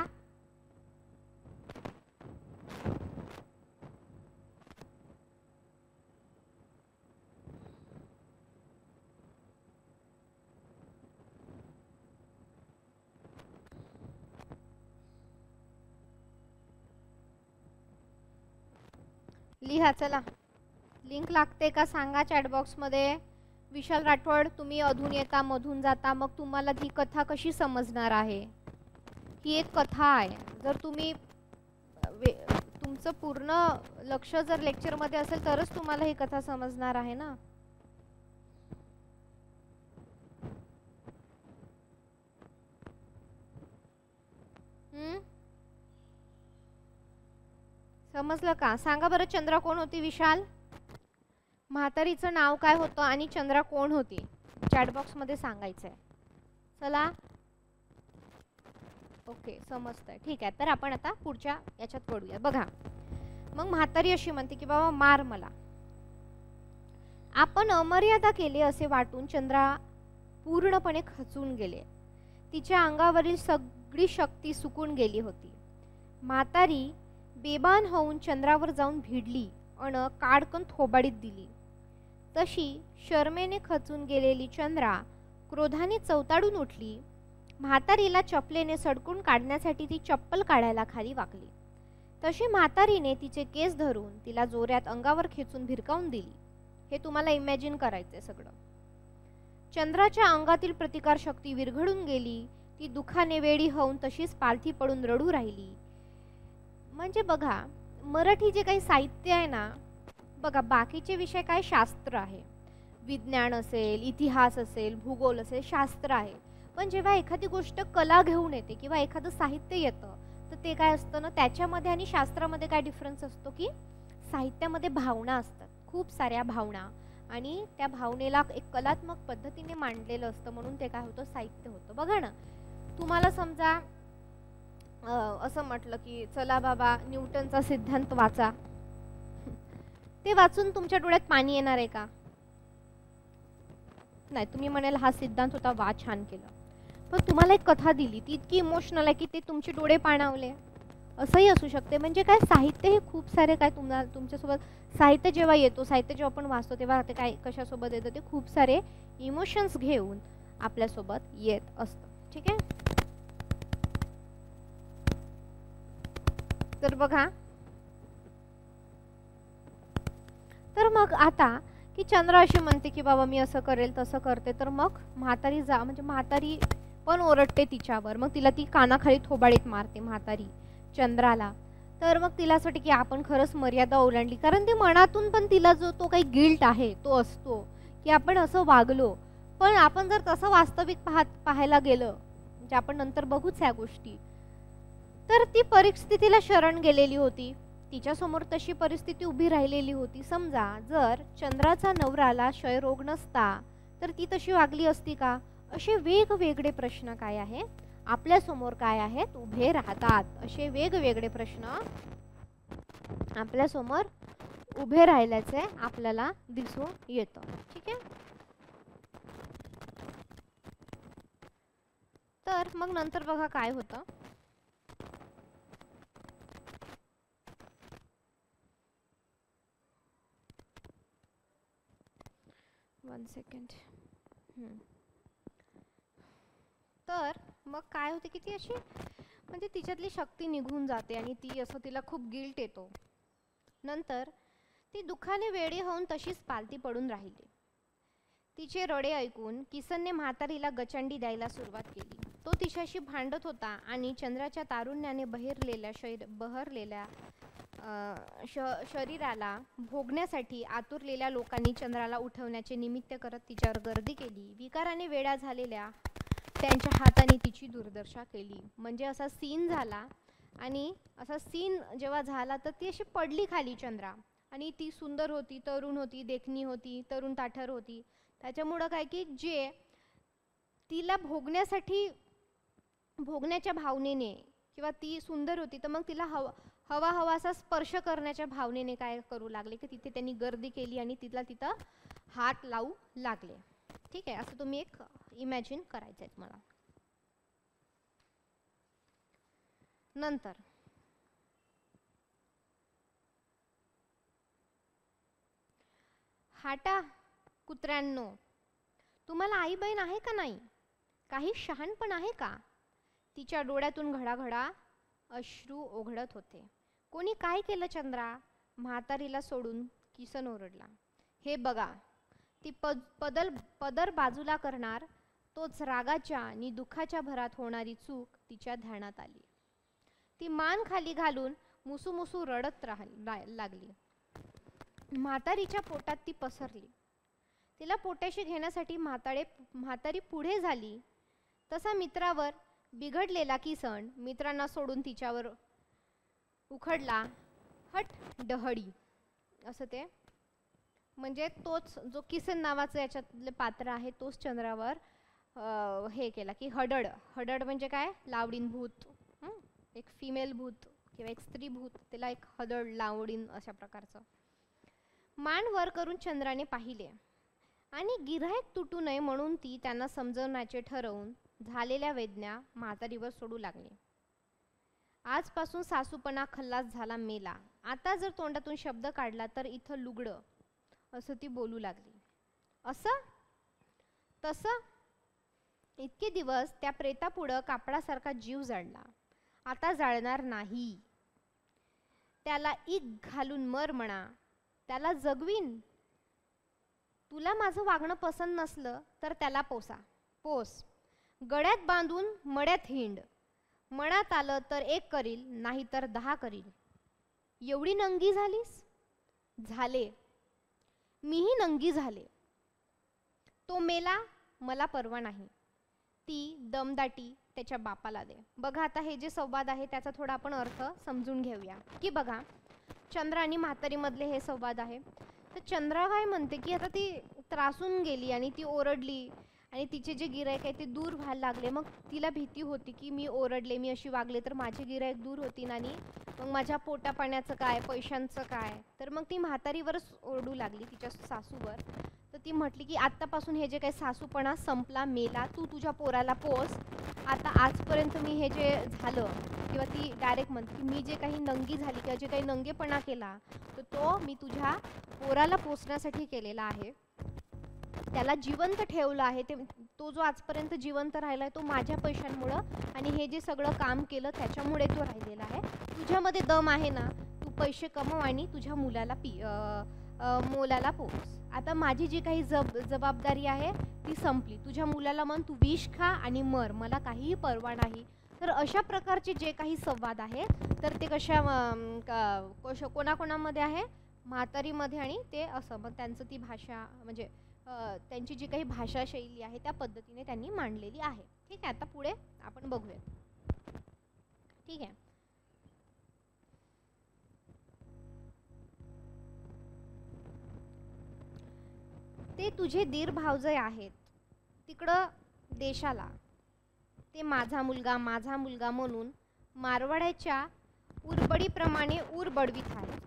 लिहा. चला, लिंक लागते का सांगा चॅटबॉक्समध्ये. विशाल राठोड, तुम्ही अधून येता मधून जाता, मग तुम्हाला ही कथा कशी समजणार आहे? ही एक कथा आहे. जर तुम्ही तुमचं पूर्ण लक्ष जर लेक्चरमध्ये असेल तरच तुम्हाला ही कथा समजणार आहे ना. समजलं का? सांगा बरं, चंद्रा कोण होती? विशाल, म्हातारीचं नाव काय होतं आणि चंद्रा कोण होती? चॅटबॉक्समध्ये सांगायचंय. चला. ओके, समजतंय. ठीक आहे. तर आपण आता पुढच्या याच्यात वळूया. बघा, मग म्हातारी अशी म्हणते की बाबा मार मला. आपण अमर्यादा केले असे वाटून चंद्रा पूर्णपणे खचून गेले. तिच्या अंगावरील सगळी शक्ती सुकून गेली होती. म्हातारी बेभान होऊन चंद्रावर जाऊन भिडली अन काडकन थोबाडीत दिली. तशी शर्मेने खचून गेलेली चंद्रा क्रोधाने चवताडून उठली. म्हातारीला चपलेने सडकून काढण्यासाठी ती चप्पल काढायला खाली वाकली. तशी म्हातारीने तिचे केस धरून तिला जोरात अंगावर खेचून भिरकावून दिली. हे तुम्हाला इमॅजिन करायचंय सगळं. चंद्राच्या अंगातील प्रतिकार शक्ती विरघळून गेली. ती दुःखाने वेडी होऊन तशीच पालथी पडून रडू राहिली. म्हणजे बघा, मराठी जे काही साहित्य आहे ना, बघा बाकीचे विषय काय शास्त्र आहे, विज्ञान असेल, इतिहास असेल, भूगोल असेल, शास्त्र आहे. पण जेव्हा एखादी गोष्ट कला घेऊन येते किंवा एखादं साहित्य येतं, तर ते काय असतं ना, त्याच्यामध्ये आणि शास्त्रामध्ये काय डिफरन्स असतो की साहित्यामध्ये भावना असतात, खूप साऱ्या भावना, आणि त्या भावनेला एक कलात्मक पद्धतीने मांडलेलं असतं, म्हणून ते काय होतं, साहित्य होतं. बघा ना, तुम्हाला समजा असं म्हटलं की चला बाबा न्यूटनचा सिद्धांत वाचा, ते वाचून तुमच्या डोळ्यात पाणी येणार आहे का? नाही. तुम्ही म्हणाल हा सिद्धांत होता, वा छान केलं. पण तुम्हाला एक कथा दिली, ती इतकी इमोशनल आहे की ते तुमचे डोळे पाणावले, असंही असू शकते. म्हणजे काय, साहित्य हे खूप सारे काय तुम्हाला तुमच्यासोबत साहित्य जेव्हा येतो, साहित्य जेव्हा आपण वाचतो तेव्हा ते काय कशासोबत येतं, ते खूप सारे इमोशन्स घेऊन आपल्यासोबत येत असतं. ठीक आहे. तर बघा, तर मग आता की चंद्रा अशी म्हणते की बाबा मी असं करेल तसं करते, तर मग म्हातारी म्हणजे म्हातारी पण ओरडते तिच्यावर. मग तिला ती कानाखाली थोबाडीत मारते म्हातारी चंद्राला. तर मग तिला असं वाटतं की आपण खरंच मर्यादा ओलांडली, कारण ती मनातून पण तिला जो तो काही गिल्ट आहे तो असतो की आपण असं वागलो. पण आपण जर तसं वास्तविक पाहायला गेलं, म्हणजे आपण नंतर बघूच ह्या गोष्टी, तर ती परिस्थितीला शरण गेलेली होती. तिच्यासमोर तशी परिस्थिती उभी राहिलेली होती. समजा जर चंद्राचा नवराला क्षयरोग नसता तर ती तशी वागली असती का? असे वेगवेगळे प्रश्न काय आहेत आपल्यासमोर, काय आहेत उभे राहतात. असे वेगवेगळे प्रश्न आपल्यासमोर उभे राहिल्याचे आपल्याला दिसून येतं. ठीक आहे. तर मग नंतर बघा काय होतं. One second. तर मग काय होते की ती अशी म्हणजे तिच्यातली शक्ती निघून जाते आणि ती असं तिला खूप गिल्ट येतो. नंतर ती दुःखाने वेडी होऊन तशीच पालती पडून राहिली. तिचे रडे ऐकून किसनने म्हातारीला गचंडी द्यायला सुरुवात केली. तो तिच्याशी भांडत होता आणि चंद्राच्या तारुण्याने बहरलेल्या शरीराला भोगण्यासाठी आतुरलेल्या लोकांनी चंद्राला उठवण्याचे निमित्त करत तिच्यावर गर्दी केली. विकाराने वेडा झालेल्या त्यांच्या हाताने तिची दुर्दशा केली. म्हणजे असा सीन झाला, आणि असा सीन जेव्हा झाला तर ती अशी पडली खाली चंद्रा, आणि ती सुंदर होती, तरुण होती, देखणी होती, तरुण ताठर होती. त्याच्यामुळं काय की जे तिला भोगण्याच्या भावनेने, किंवा ती सुंदर होती तर मग तिला हवा असा स्पर्श करण्याच्या भावनेने काय करू लागले की तिथे त्यांनी गर्दी केली आणि तिथं हात लावू लागले. ठीक आहे. असं तुम्ही एक इमॅजिन करायचं आहे मला. नंतर हाटा कुत्र्यांनो, तुम्हाला आई बहीण आहे का नाही? काही शहाणपण आहे का? तिच्या डोळ्यातून घडाघडा अश्रू ओघळत होते. कोणी काय केलं चंद्रा? म्हातारीला सोडून किसन ओरडला. हे बघा, ती पदर बाजूला करणार तोच रागाच्या आणि दुःखाच्या भरात होणारी चूक तिच्या ध्यानात आली. ती मान खाली घालून मुसूमुसू रडत लागली. म्हातारीच्या पोटात ती पसरली. तिला पोटाशी घेण्यासाठी म्हातारी पुढे झाली. तसा मित्रावर बिघडलेला किसन मित्रांना सोडून तिच्यावर उखडला. हट डहडी, असं ते म्हणजे तोच जो किसन नावाचं याच्यातले पात्र आहे तोच चंद्रावर हे केला की हडड म्हणजे काय, लावडीन भूत, एक फिमेल भूत किंवा एक स्त्री भूत, त्याला एक हडड लावडीन अशा प्रकारचं. मान वर करून चंद्राने पाहिले आणि गिऱ्हाईक तुटू नये म्हणून ती त्यांना समजवण्याचे ठरवून झालेल्या वेदना म्हातारीवर सोडू लागली. आजपासून सासूपणा खल्लास झाला मेला. आता जर तोंडातून शब्द काढला तर इथं लुगडं, असं ती बोलू लागली. असं तसं इतके दिवस त्या प्रेतापुढं कापडासारखा जीव जाळला, आता जाळणार नाही. त्याला ईग घालून मर म्हणा, त्याला जगवीन. तुला माझं वागणं पसंत नसलं तर त्याला पोस. गळ्यात बांधून मड्यात हिंड. मनात आलं तर 1 करील, नाही तर 10 करील. एवढी नंगी झालीस? झाले, मीही नंगी झाले. तो मेला, मला परवा नाही. ती दमदाटी त्याच्या बापाला दे. बघा आता हे जे संवाद आहे त्याचा थोडा आपण अर्थ समजून घेऊया. की बघा, चंद्र आणि म्हातारी मधले हे संवाद आहे. तर चंद्रा काय म्हणते की आता ती त्रासून गेली आणि ती ओरडली आणि तिचे जे गिराईक आहे ते दूर व्हायला लागले. मग तिला भीती होती की मी ओरडले, मी अशी वागले तर माझे गिराईक दूर होतील आणि मग माझ्या पोटा पाण्याचं काय, पैशांचं काय. तर मग ती म्हातारीवरच ओरडू लागली, तिच्या सासूवर. तर ती म्हटली की आत्तापासून हे जे काही सासूपणा संपला, मेला. तू तुझ्या पोराला पोस. आता आजपर्यंत मी हे जे झालं, किंवा ती डायरेक्ट म्हणते की मी जे काही नंगी झाली किंवा जे काही नंगेपणा केला तर तो मी तुझ्या पोराला पोसण्यासाठी केलेला आहे. त्याला जिवंत ठेवलं आहे. तो जो आजपर्यंत जिवंत राहिला आहे तो माझ्या पैशांमुळं आणि हे जे सगळं काम केलं त्याच्यामुळे तो राहिलेला आहे. तुझ्यामध्ये दम आहे ना, तू पैसे कमव आणि तुझ्या मुलाला मोलाला पोस. आता माझी जी काही जबाबदारी आहे ती संपली. तुझ्या मुलाला म्हण तू विष खा आणि मर, मला काहीही परवा नाही. तर अशा प्रकारचे जे काही संवाद आहे तर ते कोणाकोणामध्ये आहे, म्हातारीमध्ये. आणि ते असं मग त्यांचं ती भाषा म्हणजे त्यांची जी काही भाषा शैली आहे त्या पद्धतीने त्यांनी मांडलेली आहे. ठीक आहे, आता पुढे आपण बघूया. ठीक आहे. ते तुझे दीर भावजय आहेत तिकडं देशाला, ते माझा मुलगा म्हणून मारवाड्याच्या उरबडीप्रमाणे उर बडवीत आहे.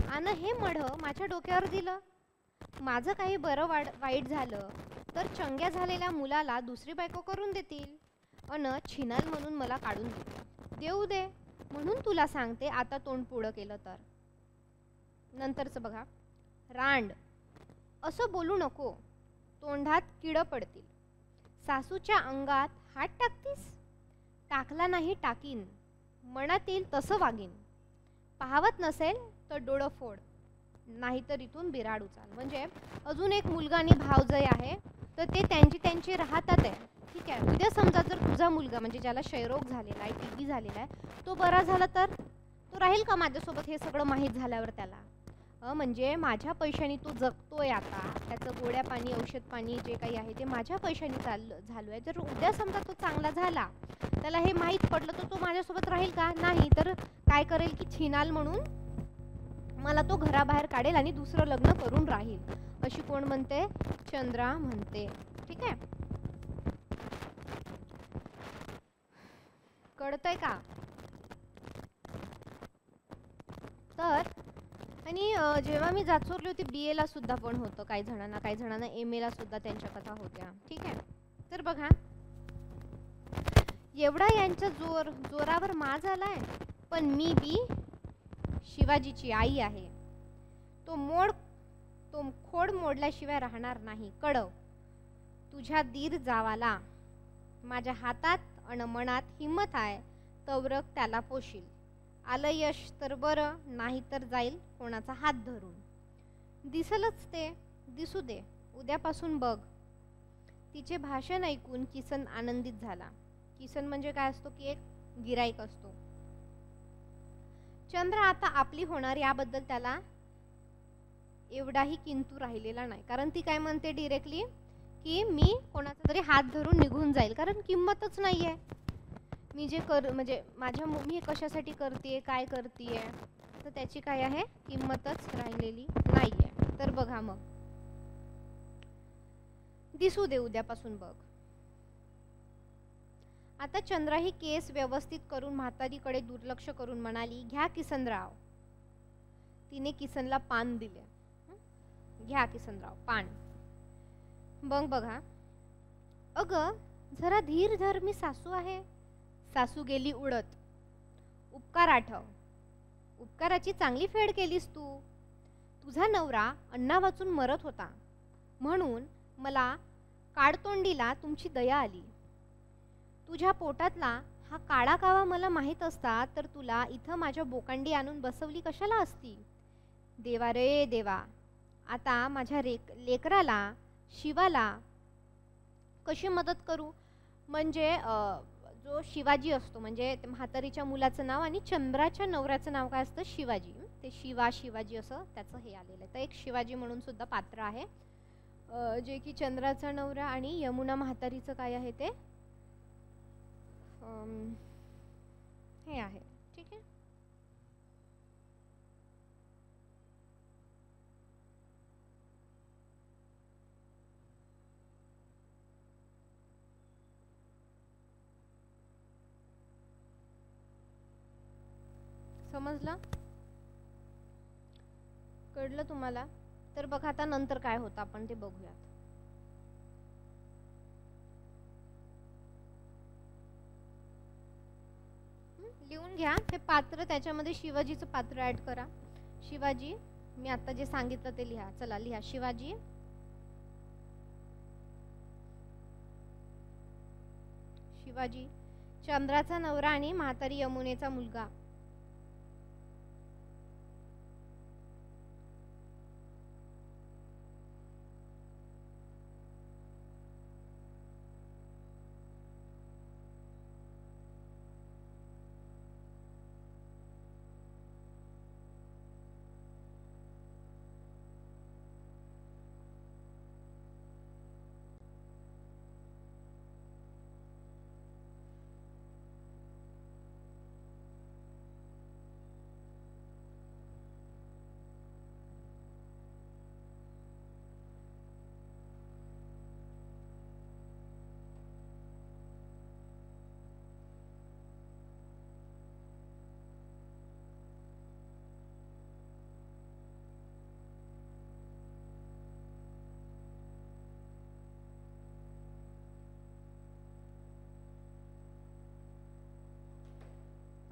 आणि हे मढं माझ्या डोक्यावर दिलं. माझं काही बरं वाईट झालं तर चंग्या झालेल्या मुलाला दुसरी बायको करून देतील अन छिनाल म्हणून मला काढून देऊ दे. म्हणून तुला सांगते, आता तोंड पुढं केलं तर. नंतरचं बघा, रांड असं बोलू नको, तोंडात किडं पडतील. सासूच्या अंगात हात टाकतीस? टाकला नाही टाकीन, मनात येईल तसं वागीन. पाहवत नसेल तर डोळं फोड, नाहीतर इथून बिराड उचाल. म्हणजे अजून एक मुलगा आणि भावजय आहे तर ते त्यांची राहतात आहे. ठीक आहे. उद्या समजा जर तुझा मुलगा म्हणजे ज्याला क्षयरोग झालेला आहे, टीबी झालेला आहे, तो बरा झाला तर तो राहील का माझ्यासोबत हे सगळं माहीत झाल्यावर त्याला? म्हणजे माझ्या पैशाने तो जगतोय. आता त्याचं गोड्या पाणी, औषध पाणी जे काही आहे ते माझ्या पैशाने झालो आहे. जर उद्या समजा तो चांगला झाला, त्याला हे माहीत पडलं तर तो माझ्यासोबत राहील का? नाही. तर काय करेल की छिनाल म्हणून मला तो घराबाहेर काढेल आणि दुसरं लग्न करून राहील. अशी कोण म्हणते? चंद्रा म्हणते. ठीक आहे, कळतंय का? तर आणि जेव्हा मी जाचोरली होती BA ला सुद्धा पण होतं काही जणांना MA ला सुद्धा त्यांच्या कथा होत्या. ठीक आहे. तर बघा, एवढा यांच्या जोरावर माज आलाय, पण मी बी शिवाजीची आई आहे. तो खोड मोडल्याशिवाय राहणार नाही. कळव, तुझ्या दीर जावाला माझ्या हातात अन मनात हिम्मत आहे तवरक त्याला पोशील. आलं यश तर बरं, नाही तर जाईल कोणाचा हात धरून. दिसलच ते, दिसू दे, उद्यापासून बघ. तिचे भाषण ऐकून किसन आनंदित झाला. किसन म्हणजे काय असतो की एक गिराईक असतो. चंद्र आता आपली होणार याबद्दल त्याला एवढाही किंतु राहिलेला नाही. कारण ती काय म्हणते डिरेक्टली की मी कोणाचा तरी हात धरून निघून जाईल, कारण किंमतच नाहीये. मी जे म्हणजे मी कशासाठी करते, काय करते, तर त्याची काय आहे, किंमतच राहिलेली नाहीये. तर बघा, मग दिसू दे, उद्यापासून बघ. आता चंद्रा ही केस व्यवस्थित करून म्हातारीकडे दुर्लक्ष करून म्हणाली, घ्या किसनराव. तिने किसनला पान दिले. घ्या किसनराव पान. मग बघा, अगं जरा धीर धर, मी सासू आहे. सासू गेली उडत. उपकार आठव. उपकाराची चांगली फेड केलीस तू. तुझा नवरा अन्ना वाचून मरत होता, म्हणून मला काडतोंडीला तुमची दया आली. तुझ्या पोटातला हा काळा कावा मला माहीत असता तर तुला इथं माझ्या बोकांडी आणून बसवली कशाला असती. देवा रे देवा, आता माझ्या लेकराला, शिवाला कशी मदत करू. म्हणजे जो शिवाजी असतो, म्हणजे म्हातारीच्या मुलाचं नाव आणि चंद्राच्या नवऱ्याचं नाव काय असतं, शिवाजी. ते शिवाजी असं त्याचं हे आलेलं आहे. तर एक शिवाजी म्हणून सुद्धा पात्र आहे, जे की चंद्राचा नवरा आणि यमुना म्हातारीचं काय आहे ते हे आहे. ठीक आहे. समजलं? कळलं तुम्हाला? तर बघा आता नंतर काय होतं आपण ते बघूयात. लिहून घ्या हे पात्र, त्याच्यामध्ये शिवाजीचं पात्र ऍड करा. शिवाजी, मी आता जे सांगितलं ते लिहा. चला लिहा. शिवाजी, शिवाजी चंद्राचा नवरा आणि म्हातारी यमुनेचा मुलगा.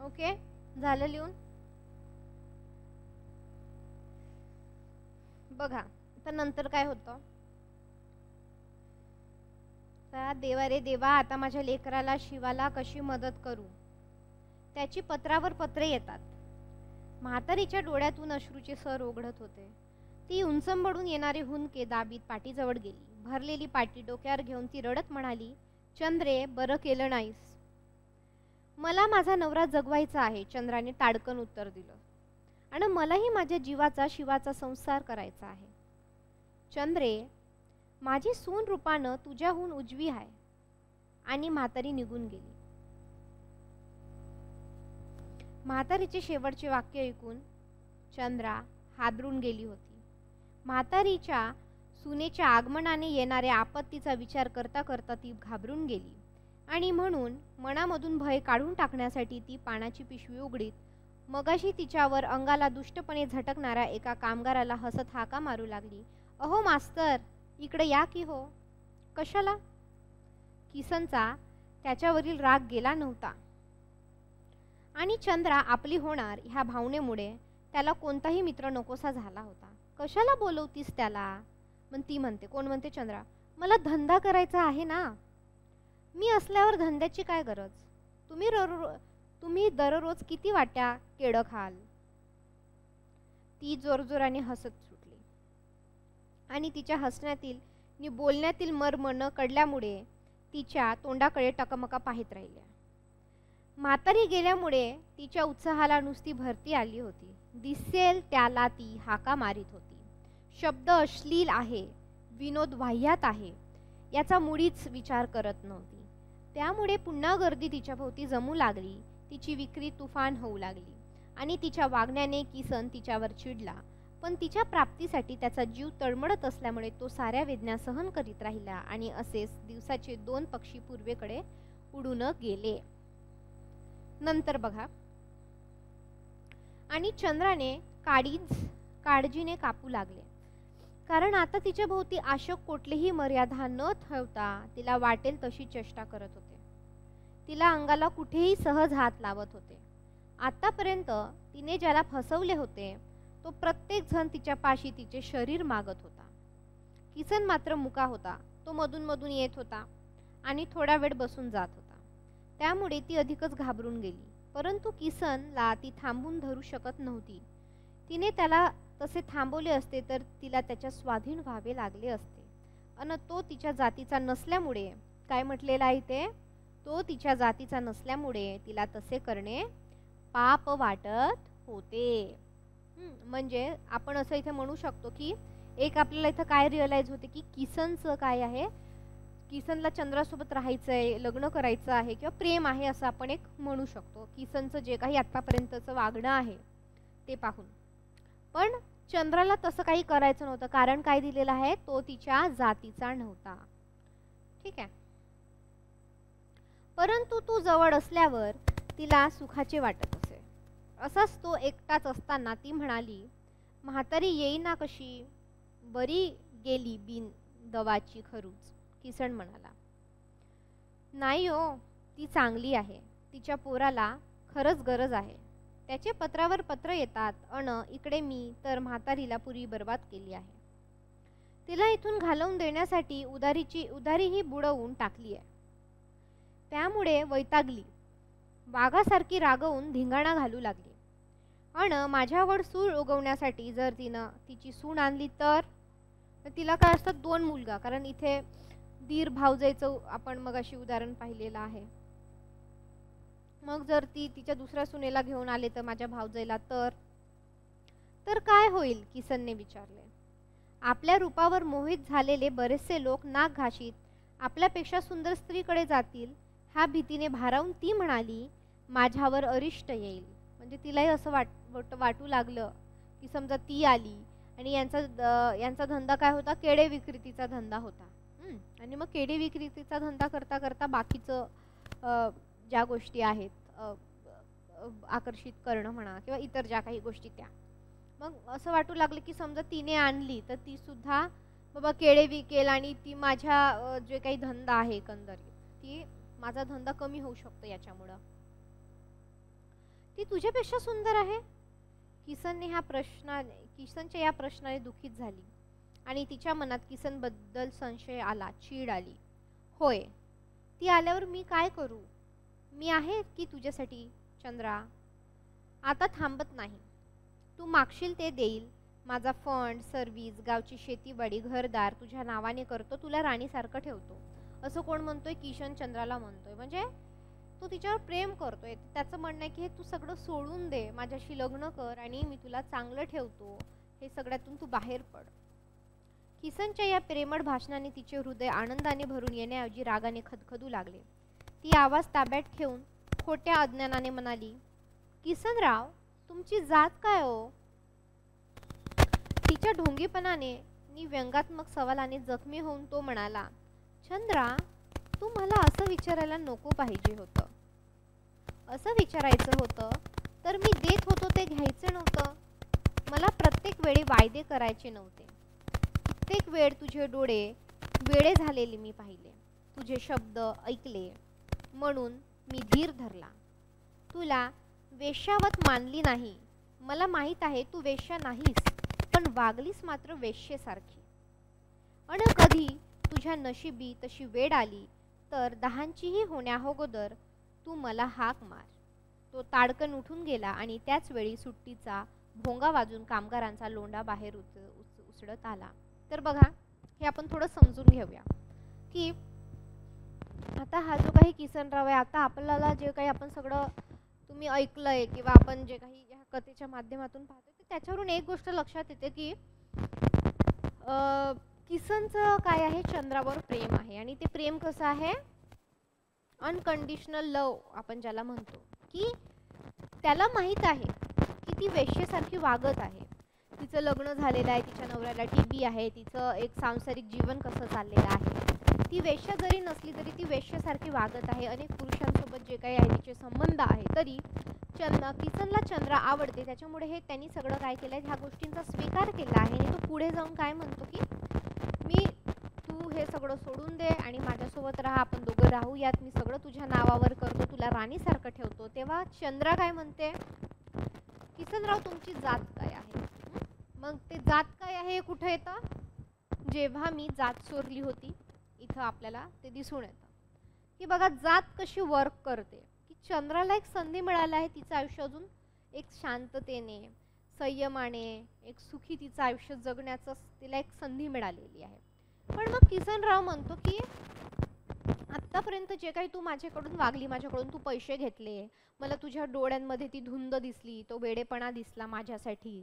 ओके, झालं लिहून? बघा तर नंतर काय होतं. देवा रे देवा, आता माझ्या लेकराला, शिवाला कशी मदत करू. त्याची पत्रावर पत्रे येतात. म्हातारीच्या डोळ्यातून अश्रूचे सर ओघळत होते. ती उंचंबडून येणारी हुंदके दाबीत पाठीजवळ गेली. भरलेली पाटी डोक्यावर घेऊन ती रडत म्हणाली, चंद्रे, बरं केलं नाहीस. मला माझा नवरा जगवायचा आहे, चंद्राने ताडकन उत्तर दिलं. आणि मलाही माझ्या जीवाचा, शिवाचा संसार करायचा आहे. चंद्रे, माझी सून रूपानं तुझ्याहून उजवी आहे. आणि म्हातारी निघून गेली. म्हातारीचे शेवटचे वाक्य ऐकून चंद्रा हादरून गेली होती. म्हातारीच्या सुनेच्या आगमनाने येणाऱ्या आपत्तीचा विचार करता करता ती घाबरून गेली. आणि म्हणून मनामधून भय काढून टाकण्यासाठी ती पानाची पिशवी उघडीत मगाशी तिच्यावर अंगाला दुष्टपणे झटकणाऱ्या एका कामगाराला हसत हाका मारू लागली. अहो मास्तर, इकडे या की हो. कशाला? किसनचा त्याच्यावरील राग गेला नव्हता आणि चंद्रा आपली होणार ह्या भावनेमुळे त्याला कोणताही मित्र नकोसा झाला होता. कशाला बोलवतीस त्याला? मग ती म्हणते, कोण म्हणते? चंद्रा. मला धंदा करायचा आहे ना. मी असल्यावर धंद्याची काय गरज? तुम्ही दररोज किती वाट्या केळं खाल? ती जोरजोराने हसत सुटली आणि तिच्या हसण्यातील आणि बोलण्यातील मर्म न कळल्यामुळे तिच्या तोंडाकडे टकमका पाहित राहिल्या. म्हातारी गेल्यामुळे तिच्या उत्साहाला नुसती भरती आली होती. दिसेल त्याला ती हाका मारित होती. शब्द अश्लील आहे, विनोद वाह्यात आहे याचा मुळीच विचार करत नव्हती. त्यामुळे पुन्हा गर्दी तिच्या भोवती जमू लागली. तिची विक्री तुफान होऊ लागली आणि तिच्या वागण्याने किसन तिच्यावर चिडला. पण तिच्या प्राप्तीसाठी त्याचा जीव तळमळत असल्यामुळे तो साऱ्या वेदना सहन करीत राहिला आणि असेच दिवसाचे 2 पक्षी पूर्वेकडे उडून गेले. नंतर बघा, आणि चंद्राने काडीज काळजीने कापू लागले. कारण आता तिच्या भोवती आशक कुठलीही मर्यादा न ठेवता तिला वाटेल तशी चेष्टा करत होते. तिला अंगाला कुठेही सहज हात लावत होते. आतापर्यंत तिने ज्याला फसवले होते तो प्रत्येक जण तिच्या पाशी तिचे शरीर मागत होता. किसन मात्र मुका होता. तो मधून मधून येत होता आणि थोडा वेळ बसून जात होता. त्यामुळे ती अधिकच घाबरून गेली. परंतु किसनला ती थांबून धरू शकत नव्हती. तिने त्याला तसे थांबवले असते तर तिला त्याच्या स्वाधीन व्हावे लागले असते. अन तो तिच्या जातीचा नसल्यामुळे, काय म्हटलेलं आहे ते, तो तिच्या जातीचा नसल्यामुळे तिला तसे करणे पाप वाटत होते. म्हणजे आपण असं इथे म्हणू शकतो की एक आपल्याला इथं काय रिअलाइज होते की किसनचं काय आहे, किसनला चंद्रासोबत राहायचं आहे, लग्न करायचं आहे किंवा प्रेम आहे असं आपण एक म्हणू शकतो किसनचं जे काही आतापर्यंतचं वागणं आहे ते पाहून. पण चंद्राला तसं काही करायचं नव्हतं. कारण काय दिलेलं आहे, तो तिच्या जातीचा नव्हता. ठीक आहे. परंतु तू जवळ असल्यावर तिला सुखाचे वाटत असे. असाच तो एकटाच असताना ती म्हणाली, म्हातारी येईना कशी, बरी गेली बिन दवाची खरूच. किसन म्हणाला, नाही हो, ती चांगली आहे. तिच्या पोराला खरंच गरज आहे. त्याचे पत्रावर पत्र येतात अन इकडे मी तर म्हातारीला पुरी बर्बाद केली आहे. तिला इथून घालवून देण्यासाठी उधारीही बुडवून टाकली आहे. त्यामुळे वैतागली, वाघासारखी रागवून धिंगाणा घालू लागली. अन माझ्यावर सूळ उगवण्यासाठी जर तिनं तिची सून आणली तर तिला काय असतात, दोन मुलगा. कारण इथे दीर भावजाईचं आपण मग अशी उदाहरण पाहिलेलं आहे. मग जर ती तिच्या दुसऱ्या सुनेला घेऊन आले तर माझ्या भावजाईला तर काय होईल, किसनने विचारले. आपल्या रूपावर मोहित झालेले बरेचसे लोक नाक घाशीत आपल्यापेक्षा सुंदर स्त्रीकडे जातील ह्या भीतीने भारावून ती म्हणाली, माझ्यावर अरिष्ट येईल. म्हणजे तिलाही असं वाटू लागलं की समजा ती आली आणि यांचा धंदा काय होता, केडे विक्रीचा धंदा होता. आणि मग केडे विक्रीचा धंदा करता करता बाकीचं ज्या गोष्टी आहेत आकर्षित करणं म्हणा किंवा इतर ज्या काही गोष्टी, त्या मग असं वाटू लागलं की समजा तिने आणली तर ती सुद्धा बाबा केडे विकेल आणि ती माझ्या जे काही धंदा आहे एकंदरीत, ती माझा धंदा कमी होऊ शकतो याच्यामुळं. ती तुझ्यापेक्षा सुंदर आहे. किसनच्या या प्रश्नाने दुःखित झाली आणि तिच्या मनात किसनबद्दल संशय आला, चीड आली. होय, ती आल्यावर मी काय करू? मी आहे की तुझ्यासाठी चंद्रा. आता थांबत नाही. तू मागशील ते देईल. माझा फंड, सर्व्हिस, गावची शेतीवाडी, घरदार तुझ्या नावाने करतो. तुला राणीसारखं ठेवतो. असं कोण म्हणतोय? किशन चंद्राला म्हणतोय. म्हणजे तो तिच्यावर प्रेम करतोय. त्याचं म्हणणं आहे की हे तू सगळं सोडून दे, माझ्याशी लग्न कर आणि मी तुला चांगलं ठेवतो. हे सगळ्यातून तू बाहेर पड. किसनच्या या प्रेमळ भाषणाने तिचे हृदय आनंदाने भरून येण्याऐवजी रागाने खदखदू लागले. ती आवाज ताब्यात ठेवून खोट्या अज्ञानाने म्हणाली, किसनराव, तुमची जात काय हो? तिच्या ढोंगीपणाने नि व्यंगात्मक सवालाने जखमी होऊन तो म्हणाला, चंद्रा, तू मला असं विचारायला नको पाहिजे होतं. असं विचारायचं होतं तर मी देत होतो ते घ्यायचं नव्हतं. मला प्रत्येक वेळी वायदे करायचे नव्हते. कित्येक वेळ तुझे डोळे वेडे झालेले मी पाहिले, तुझे शब्द ऐकले, म्हणून मी धीर धरला. तुला वेश्यावत मानली नाही. मला माहीत आहे तू वेश्या नाहीस, पण वागलीस मात्र वेश्येसारखी. अन कधी तुझ्या नशिबी तशी वेळ आली तर दहांचीही होण्याअगोदर तू मला हाक मार. तो ताडकन उठून गेला आणि त्याच वेळी सुट्टीचा भोंगा वाजून कामगारांचा लोंढा बाहेर उसळत आला. तर बघा, हे आपण थोडं समजून घेऊया की आता हा जो काही किसनराव आहे, आता आपल्याला जे काही आपण सगळं तुम्ही ऐकलंय किंवा आपण जे काही या कथेच्या माध्यमातून पाहतोय ते त्याच्यावरून एक गोष्ट लक्षात येते की किसनचं काय आहे, चंद्रावर प्रेम आहे. आणि ते प्रेम कसं आहे, अनकंडिशनल लव आपण ज्याला म्हणतो, की त्याला माहीत आहे की ती वेश्येसारखी वागत आहे. तिचं लग्न झालेलं आहे, तिच्या नवऱ्याला टीबी आहे, तिचं एक सांसारिक जीवन कसं चाललेलं आहे. ती वेश्या जरी नसली तरी ती वेश्येसारखी वागत आहे. अनेक पुरुषांसोबत जे काही आहे तिचे संबंध आहे, तरी किसनला चंद्रा आवडते, त्याच्यामुळे हे त्यांनी सगळं काय केलं, ह्या गोष्टींचा स्वीकार केला आहे. आणि तो पुढे जाऊन काय म्हणतो की तू हे सगळं सोडून दे आणि माझ्यासोबत राहा, आपण दोघं राहूयात, मी सगळं तुझ्या नावावर करतो, तुला राणीसारखं ठेवतो. तेव्हा चंद्रा काय म्हणते, किसनराव तुमची जात काय आहे? मग ते जात काय आहे हे कुठं येतं, जेव्हा मी जात चोरली होती इथं आपल्याला ते दिसून येतं की बघा जात कशी वर्क करते. की चंद्राला एक संधी मिळाली आहे तिचं आयुष्य अजून एक शांततेने, संयमाने, एक सुखी तिचं आयुष्य जगण्याचं तिला एक संधी मिळालेली आहे. पण मग किसनराव म्हणतो की आत्तापर्यंत जे काही तू माझ्याकडून वागली, माझ्याकडून तू पैसे घेतले, मला तुझ्या डोळ्यांमध्ये ती धुंद दिसली, तो वेडेपणा दिसला माझ्यासाठी,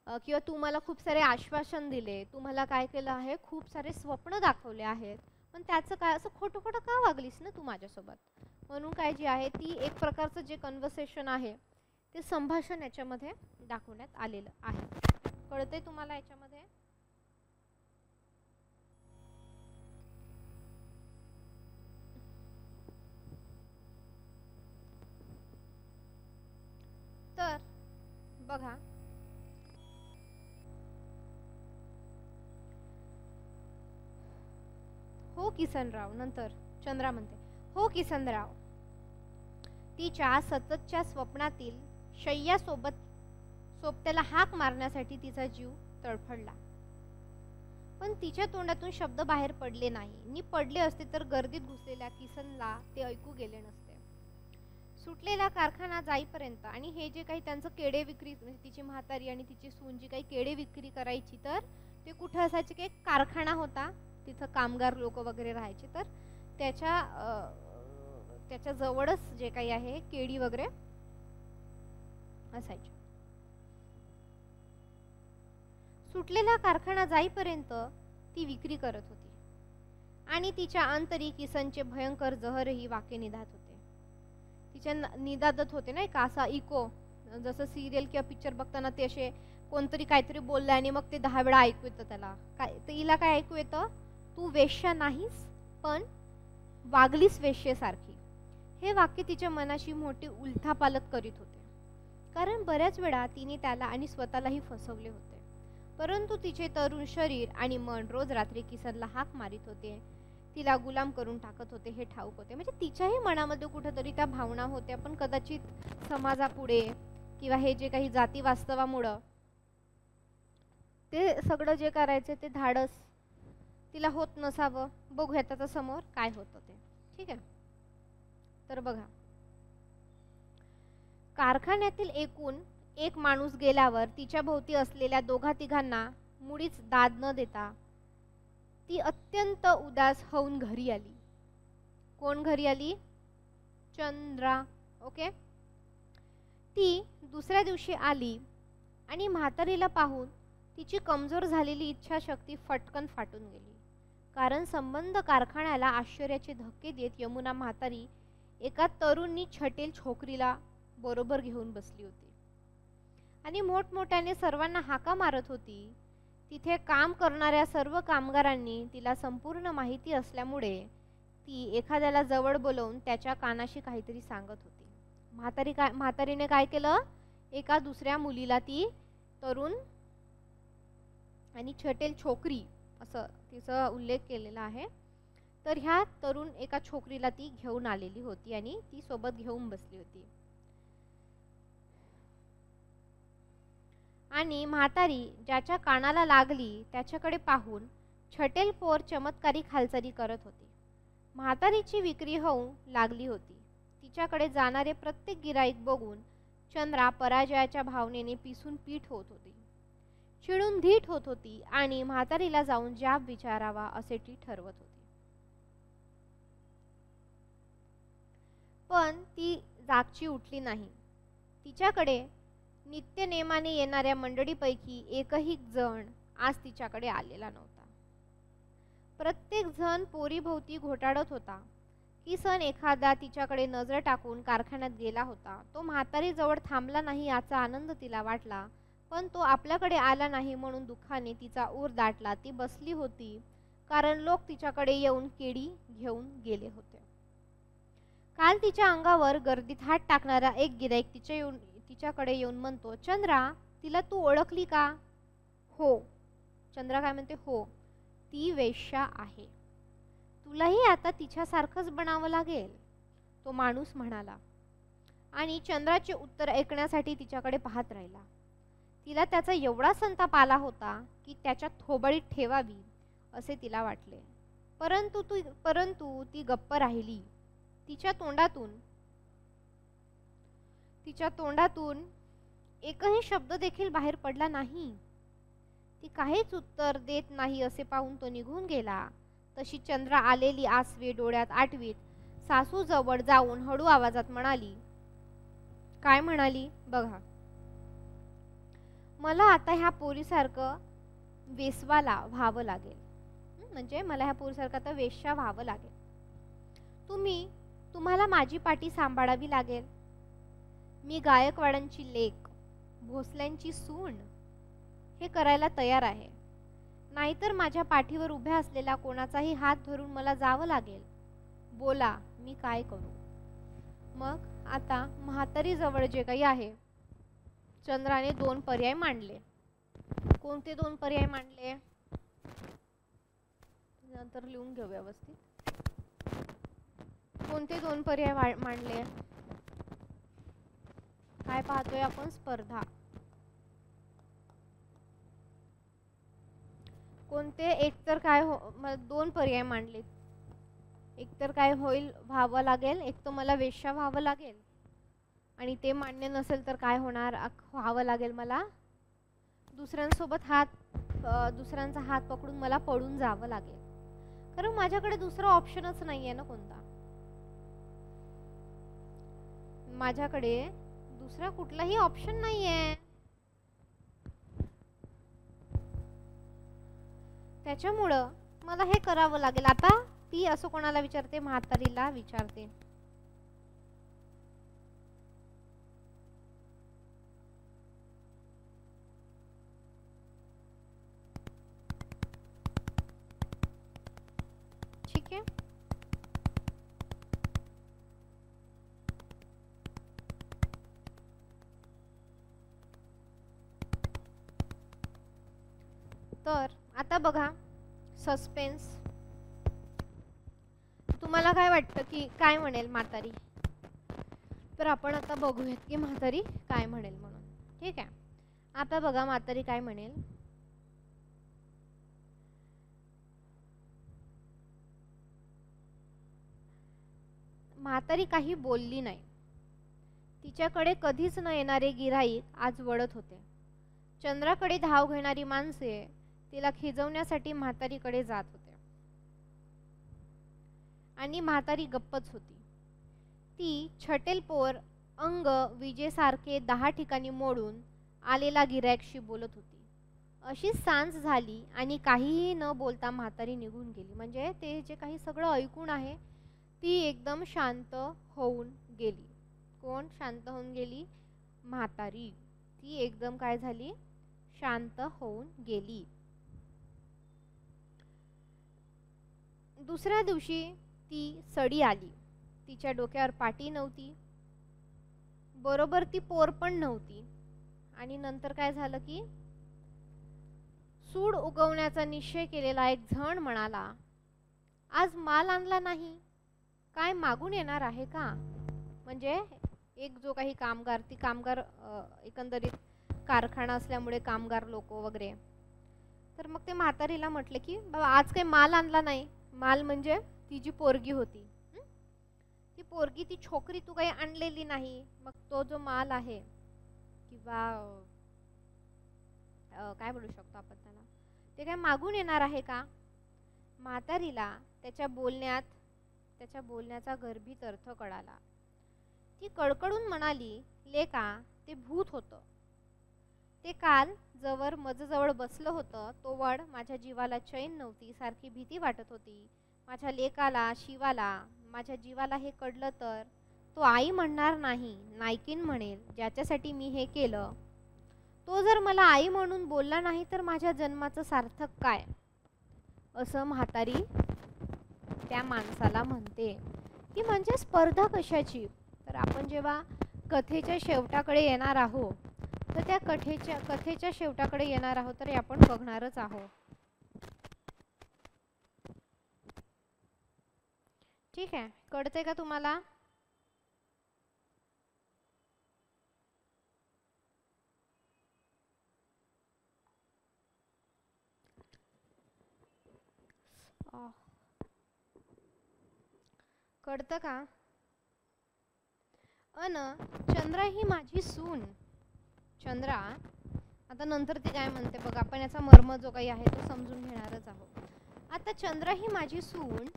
किंवा तू मला खूप सारे आश्वासन दिले, तू मला काय केलं आहे, खूप सारे स्वप्न दाखवले आहेत, पण त्याचं काय, असं खोटं खोटं का वागलीस ना तू माझ्यासोबत. म्हणून काय जी आहे ती एक प्रकारचं जे कन्व्हर्सेशन आहे ते संभाषण याच्यामध्ये दाखवण्यात आलेलं आहे. कळतंय तुम्हाला याच्यामध्ये? तर बघा, हो किसनराव. नंतर चंद्रा म्हणते, हो किसनराव, तिच्या सततच्या स्वप्नातील शय्यासोबत सोबत्याला हाक मारण्यासाठी तिचा जीव तडफडला, पण तिच्या तोंडातून शब्द बाहेर पडले नाही. नि पडले असते तर गर्दीत घुसलेल्या किसनला ते ऐकू गेले नसते. सुटलेला कारखाना जाईपर्यंत आणि हे जे काही त्यांचं केडे विक्री, म्हणजे तिची म्हातारी आणि तिची सून जी काही केडे विक्री करायची, तर ते कुठं असायचे की एक कारखाना होता, तिथं कामगार लोक वगैरे राहायचे, तर त्याच्या जवळच जे काही आहे केडी वगैरे असायचे. सुटलेला कारखाना जाईपर्यंत ती विक्री करत होती आणि तिच्या अंतरी किसनचे भयंकर जहरही वाके निधात होते. तिच्या निदादत होते नाही का, असा इको, जसं सिरियल किंवा पिक्चर बघताना ते असे कोणतरी काहीतरी बोललं आणि मग ते 10 वेळा ऐकू येतं त्याला. काय तर हिला काय ऐकू येतं, तू वेश्या नाहीस पण वागलीस वेश्येसारखी. हे वाक्य तिच्या मनाशी मोठी उलथापालत करीत होते, कारण बऱ्याच वेळा तिने त्याला आणि स्वतःलाही फसवले होते. परंतु तिचे तरुण शरीर आणि मन रोज रात्री किसनला हाक मारित होते, तिला गुलाम करून टाकत होते हे ठाऊक होते. म्हणजे तिच्याही मनामध्ये कुठेतरी त्या भावना होत्या, पण कदाचित समाजापुढे किंवा हे जे काही जाती वास्तवामुळं ते सगळं जे करायचे ते धाडस तिला होत नसावं. बघूयात आता समोर काय होतं ते. ठीक आहे, तर बघा, कारखान्यातील एकूण एक माणूस गेल्यावर तिच्या भोवती असलेल्या दोघा तिघांना मुळीच दाद न देता ती अत्यंत उदास होऊन घरी आली. कोण घरी आली? चंद्रा. ओके. ती दुसऱ्या दिवशी आली आणि म्हातारीला पाहून तिची कमजोर झालेली इच्छाशक्ती फटकन फाटून गेली, कारण संबंध कारखान्याला आश्चर्याचे धक्के देत यमुना म्हातारी एका तरुणी छटेल छोकरीला बरोबर घेऊन बसली होती आणि मोठमोठ्याने सर्वांना हाका मारत होती. तिथे काम करणाऱ्या सर्व कामगारांनी तिला संपूर्ण माहिती असल्यामुळे ती एखाद्याला जवळ बोलवून त्याच्या कानाशी काहीतरी सांगत होती. म्हातारीने काय केलं, एका दुसऱ्या मुलीला, ती तरुण आणि छटेल छोकरी असं तिचा उल्लेख केलेला आहे, तर ह्या तरुण एका छोकरीला ती घेऊन आलेली होती आणि ती सोबत घेऊन बसली होती. आणि म्हातारी ज्याच्या कानाला लागली त्याच्याकडे पाहून छटेल पोर चमत्कारिक हालचाली करत होती. म्हातारीची विक्री होऊ लागली होती. तिच्याकडे जाणारे प्रत्येक गिराईक बघून चंद्रा पराजयाच्या भावनेने पिसून पीठ होत होती, चिडून धीट होत होती आणि म्हातारीला जाऊन जाब विचारावा असे ती ठरवत होती. पण ती जागची उठली नाही. तिच्याकडे नित्यनेमाने येणाऱ्या मंडळीपैकी एकही जण आज तिच्याकडे आलेला नव्हता. प्रत्येक जण पोरीभोवती घोटाळत होता. किसन एखादा तिच्याकडे नजर टाकून कारखान्यात गेला होता. तो म्हातारी जवळ थांबला नाही याचा आनंद तिला वाटला, पण तो आपल्याकडे आला नाही म्हणून दुःखाने तिचा ऊर दाटला. ती बसली होती कारण लोक तिच्याकडे येऊन केडी घेऊन गेले होते. काल तिच्या अंगावर गर्दीत हात टाकणारा एक गिराईक तिच्याकडे येऊन म्हणतो, चंद्रा, तिला तू ओळखली का? हो. चंद्रा काय म्हणते? हो, ती वेश्या आहे. तुलाही आता तिच्यासारखंच बनावं लागेल, तो माणूस म्हणाला. आणि चंद्राचे उत्तर ऐकण्यासाठी तिच्याकडे पाहत राहिला. तिला त्याचा एवढा संताप आला होता की त्याच्या थोबाडीत ठेवावी असे तिला वाटले. परंतु ती गप्प राहिली. तिच्या तोंडातून एकही शब्द देखील बाहेर पडला नाही. ती काहीच उत्तर देत नाही असे पाहून तो निघून गेला. तशी चंद्रा आलेली आसवे डोळ्यात आठवीत सासू जवळ जाऊन हळू आवाजात म्हणाली. काय म्हणाली बघा, मला आता ह्या पोरीसारखं वेसवाला व्हावं लागेल. म्हणजे मला ह्या पोरीसारखं आता वेश्या व्हावं लागेल. तुम्हाला माझी पाठी सांभाळावी लागेल. मी गायकवाडांची लेक, भोसल्यांची सून हे करायला तयार आहे. नाहीतर माझ्या पाठीवर उभ्या असलेला कोणाचाही हात धरून मला जावं लागेल. बोला, मी काय करू? मग आता म्हातारी जवळ जे काही आहे, चंद्राने 2 पर्याय मांडले. कोणते 2 पर्याय मांडले? नंतर लिहून घेऊ व्यवस्थित. कोणते 2 पर्याय मांडले? काय पाहतोय आपण? स्पर्धा. कोणते? एकतर काय 2 पर्याय मांडले. एकतर काय होईल, व्हावं लागेल, एक तर मला वेश्या व्हावं लागेल, आणि ते मान्य नसेल तर काय होणार, व्हावं लागेल मला दुसऱ्यांचा हात पकडून मला पळून जावं लागेल. कारण माझ्याकडे दुसरा ऑप्शनच नाहीये ना कोणता. माझ्याकडे दुसरा कुठलाही ऑप्शन नाहीये. त्याच्यामुळं मला हे करावं लागेल. आता ती असं कोणाला विचारते? म्हातारीला विचारते. ठीक आहे. तर आता बघा, सस्पेन्स. तुम्हाला काय वाटतं की काय म्हणेल म्हातारी? तर आपण आता बघूयात की म्हातारी काय म्हणेल म्हणून. ठीक आहे. आता बघा म्हातारी काय म्हणेल. म्हातारी काही बोलली नाही. तिच्याकडे कधीच न येणारे गिऱ्हाईक आज वळत होते. चंद्राकडे धाव घेणारी माणसे तिला खिजवण्यासाठी म्हातारीकडे जात होते. आणि म्हातारी गप्पच होती. ती छटेलपोर अंग विजेसारखे 10 ठिकाणी मोडून आलेला गिऱ्हाईकशी बोलत होती. अशी सांज झाली आणि काहीही न बोलता म्हातारी निघून गेली. म्हणजे ते जे काही सगळं ऐकून आहे ती एकदम शांत होऊन गेली. कोण शांत होऊन गेली? म्हातारी. ती एकदम काय झाली? शांत होऊन गेली. दुसऱ्या दिवशी ती सडी आली. तिच्या डोक्यावर पाटी नव्हती, बरोबर ती पोर पण नव्हती. आणि नंतर काय झालं की सूड उगवण्याचा निश्चय केलेला एक जण म्हणाला, आज माल आणला नाही, काय मागून येणार आहे का? म्हणजे एक जो काही कामगार, ती कामगार एकंदरीत कारखाना असल्यामुळे कामगार लोक वगैरे. तर मग ते म्हातारीला म्हटले की बाबा आज काही माल आणला नाही. माल म्हणजे ती जी पोरगी होती, ती पोरगी, ती छोकरी तू काही आणलेली नाही. मग तो जो माल आहे किंवा काय बोलू शकतो आपण त्याला, ते काय मागून येणार आहे का? म्हातारीला त्याच्या बोलण्याचा गर्भित अर्थ कळाला. ती कडकडून म्हणाली, लेका, ते भूत होतं. ते काल जवळ मजजवळ बसलं होतं, तोवर माझ्या जीवाला चैन नव्हती, सारखी भीती वाटत होती. माझ्या लेकाला, शिवाला, माझ्या जीवाला हे कळलं तर तो आई म्हणणार नाही, नायकीन म्हणेल. ज्याच्यासाठी मी हे केलं तो जर मला आई म्हणून बोलला नाही तर माझ्या जन्माचं सार्थक काय? असं म्हातारी त्या माणसाला म्हणते. की म्हणजे स्पर्धा कशाची, तर आपण जेव्हा कथेच्या शेवटाकडे येणार आहोत, तर त्या कथेच्या शेवटाकडे येणार आहोत तर आपण बघणारच आहोत. ठीक आहे, कळते का तुम्हाला? कळतं का? चंद्रा ही माझी सून. चंद्रा, आता नंतर ती काय म्हणते बघा, आपण याचा मर्म जो काही आहे तो समजून घेणारच आहोत. आता चंद्रा ही माझी सून,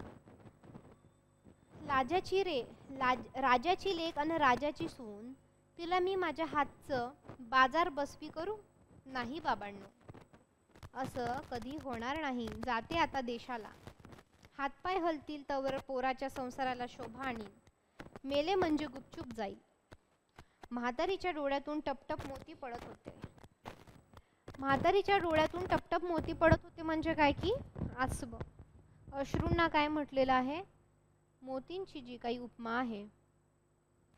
राजाची लेक आणि राजाची सून, तिला मी माझ्या हातचं बाजार बसवी करू? नाही बाबांनो, असं कधी होणार नाही. जाते आता देशाला. हातपाय हलतील तवर पोराच्या संसाराला शोभा आणीन. मेले म्हणजे गुपचूप जाईल. म्हातारीच्या डोळ्यातून टपटप मोती पडत होते. म्हातारीच्या डोळ्यातून टपटप मोती पडत होते म्हणजे काय की आसब. अश्रूंना काय म्हटलेलं आहे? मोतींची जी काही उपमा आहे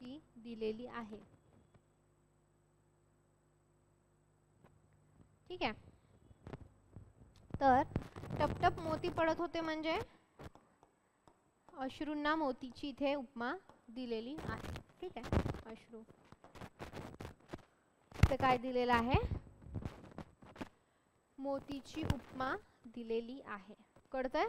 ती दिलेली आहे. ठीक आहे, तर टपटप मोती पडत होते म्हणजे अश्रूंना मोतीची इथे उपमा दिलेली आहे. ठीक आहे, अश्रू ते काय दिलेलं आहे? मोतीची उपमा दिलेली आहे. कळतंय?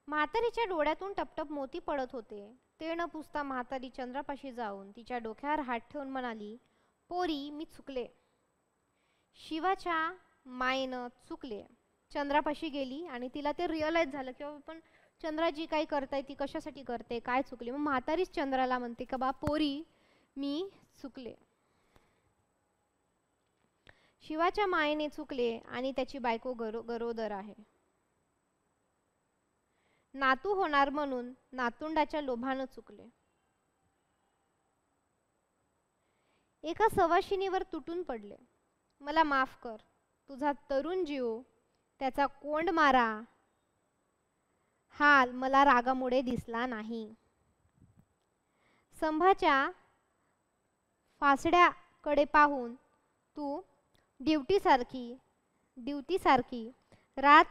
म्हातारीच्या डोळ्यातून टपटप मोती पडत होते. ते न पुसता म्हातारी चंद्रापाशी जाऊन तिच्या डोक्यावर हात ठेवून म्हणाली, पोरी मी चुकले. शिवाच्या मायेनं चुकले. चंद्रापाशी गेली आणि तिला ते रिअलाइज झालं की आपण चंद्रा जी काही करताय ती कशासाठी करते, काय चुकले. मग म्हातारीच चंद्राला म्हणते का बा पोरी मी चुकले. शिवाच्या मायेने चुकले आणि त्याची बायको गरोदर आहे. नातू होणार म्हणून नातुंडाच्या लोभानं चुकले. एका सवाशिनीवर तुटून पडले. मला माफ कर. तुझा तरुण जीव, त्याचा कोंड मारा हाल मला रागामुळे दिसला नाही. संभाच्या फासड्याकडे पाहून तू ड्युटीसारखी रात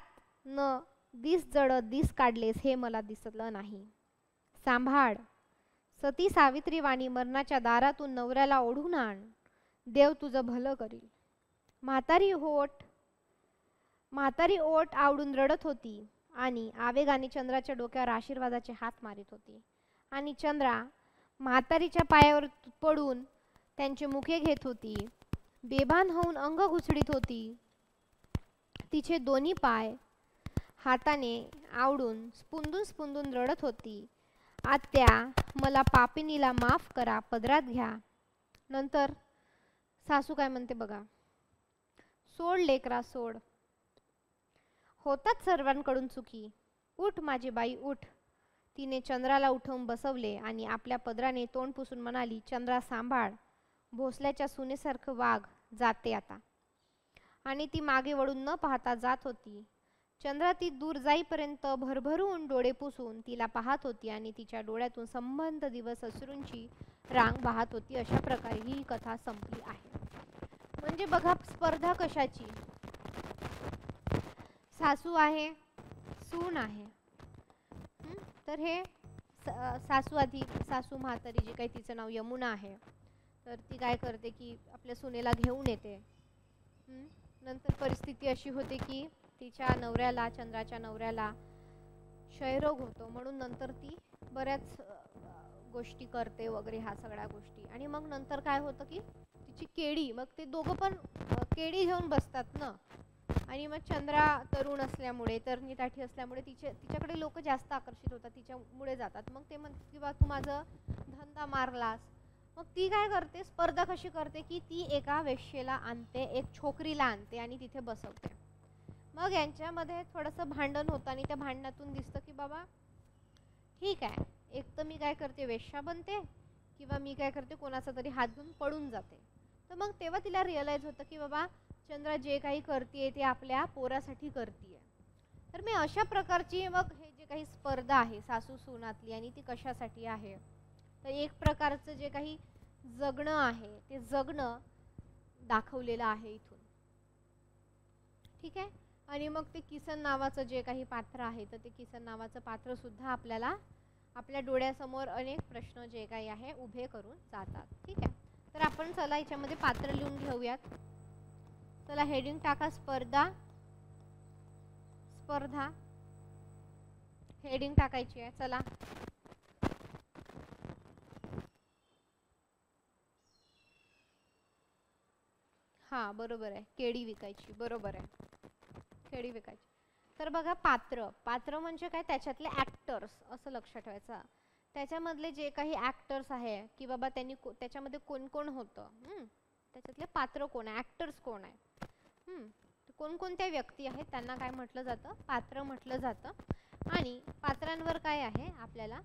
न दिस जळत दिस काढलेस हे मला दिसलं नाही. सांभाळ. सती सावित्री वाणी मरणाच्या दारातून नवऱ्याला ओढून आण. देव तुझं भलं करील. म्हातारी ओठ आवडून रडत होती आणि आवेगाने चंद्राच्या डोक्यावर आशीर्वादाचे हात मारित होती. आणि चंद्रा म्हातारीच्या पायावर पडून त्यांचे मुखे घेत होती. बेभान होऊन अंग घुसडीत होती. तिचे दोन्ही पाय हाताने आवडून स्पुंदून रडत होती. आत्या मला पापिनीला माफ करा, पदरात घ्या. नंतर सासू काय म्हणते बघा, सोड लेकरा सोड. होतात सर्वांकडून चुकी. उठ माझी बाई उठ. तिने चंद्राला उठवून बसवले आणि आपल्या पदराने तोंड पुसून म्हणाली, चंद्रा सांभाळ. भोसल्याच्या सुनेसारखं वाघ. जाते आता. आणि ती मागे वळून न पाहता जात होती. चंद्रा ती दूर जाईपर्यंत भरभरून डोळे पुसून तिला पाहत होती आणि तिच्या डोळ्यातून संबंध दिवस अश्रूंची रांग वाहत होती. अशा प्रकारे ही कथा संपली आहे. म्हणजे बघा स्पर्धा कशाची? सासू आहे, सून आहे. तर हे सासू म्हातारी जी काही तिचं नाव यमुना आहे, तर ती काय करते की आपल्या सुनेला घेऊन येते. नंतर परिस्थिती अशी होते की तिच्या नवऱ्याला, चंद्राच्या नवऱ्याला क्षयरोग होतो, म्हणून नंतर ती बऱ्याच गोष्टी करते वगैरे ह्या सगळ्या गोष्टी. आणि मग नंतर काय होतं की तिची केडी, मग ते दोघं पण केडी घेऊन बसतात ना. आणि मग चंद्रा तरुण असल्यामुळे, तरणी-ताठी असल्यामुळे तिच्याकडे लोक जास्त आकर्षित होतात, तिच्यामुळे जातात. मग ते म्हणतात की बा तू माझं धंदा मारलास. मग ती काय करते, स्पर्धा कशी करते की ती एका वेश्येला आणते, एक छोकरीला आणते आणि तिथे बसवते. मग यांच्यामध्ये थोडंसं भांडण होतं आणि त्या भांडणातून दिसतं की बाबा ठीक आहे, एक तर मी काय करते वेश्या बनते, किंवा मी काय करते कोणाचा तरी हात घेऊन पडून जाते. तर मग तेव्हा तिला रिअलाइज होतं की बाबा चंद्रा जे काही करते ते आपल्या पोरासाठी करते. तर मी अशा प्रकारची मग हे जे काही स्पर्धा आहे सासू सुनातली आणि ती कशासाठी आहे, तर एक प्रकारचं जे काही जगणं आहे ते जगणं दाखवलेलं आहे इथून. ठीक आहे. आणि मग ते किसन नावाचं जे काही पात्र आहे तर ते किसन नावाचं पात्र सुद्धा आपल्याला आपल्या डोळ्यासमोर अनेक प्रश्न जे काही आहे उभे करून जातात. ठीक आहे. तर आपण चला याच्यामध्ये पात्र लिहून घेऊयात. चला हेडिंग टाका स्पर्धा. स्पर्धा हेडिंग टाकायची आहे. चला हा बरोबर आहे, केळी विकायची. बरोबर आहे, केळी विकायची. तर बघा पात्र, पात्र म्हणजे काय, त्याच्यातले ॲक्टर्स असं लक्षात ठेवायचं. त्याच्यामधले जे काही ॲक्टर्स आहे की बाबा त्यांनी त्याच्यामध्ये कोण कोण होतं, त्याच्यातले पात्र कोण आहे, ॲक्टर्स कोण आहे, कोणकोणत्या व्यक्ती आहेत त्यांना काय म्हटलं जातं, पात्र म्हटलं जातं. आणि पात्रांवर काय आहे आपल्याला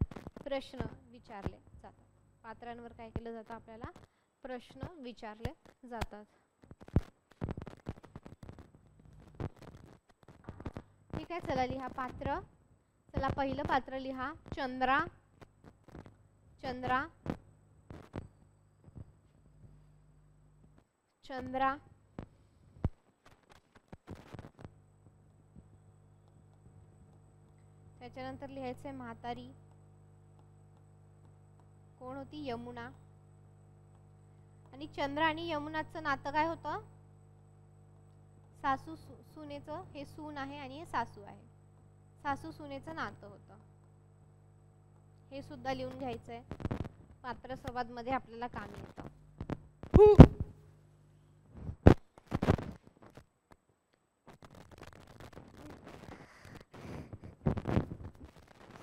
प्रश्न विचारले जातात. पात्रांवर काय केलं जातं, आपल्याला प्रश्न विचारले जातात. ठीक आहे. चला लिहा पात्र. चला पहिलं पात्र लिहा चंद्रा. चंद्रा, चंद्रा. त्याच्यानंतर लिहायचंय म्हातारी. कोण होती, यमुना. आणि चंद्र आणि यमुनाचं नातं काय होतं, सासू सुनेचं. हे सून आहे आणि हे सासू आहे, सासू सुनेचं नातं होतं. हे सुद्धा लिहून घ्यायचंय. पात्र संवाद मध्ये आपल्याला काम येतं.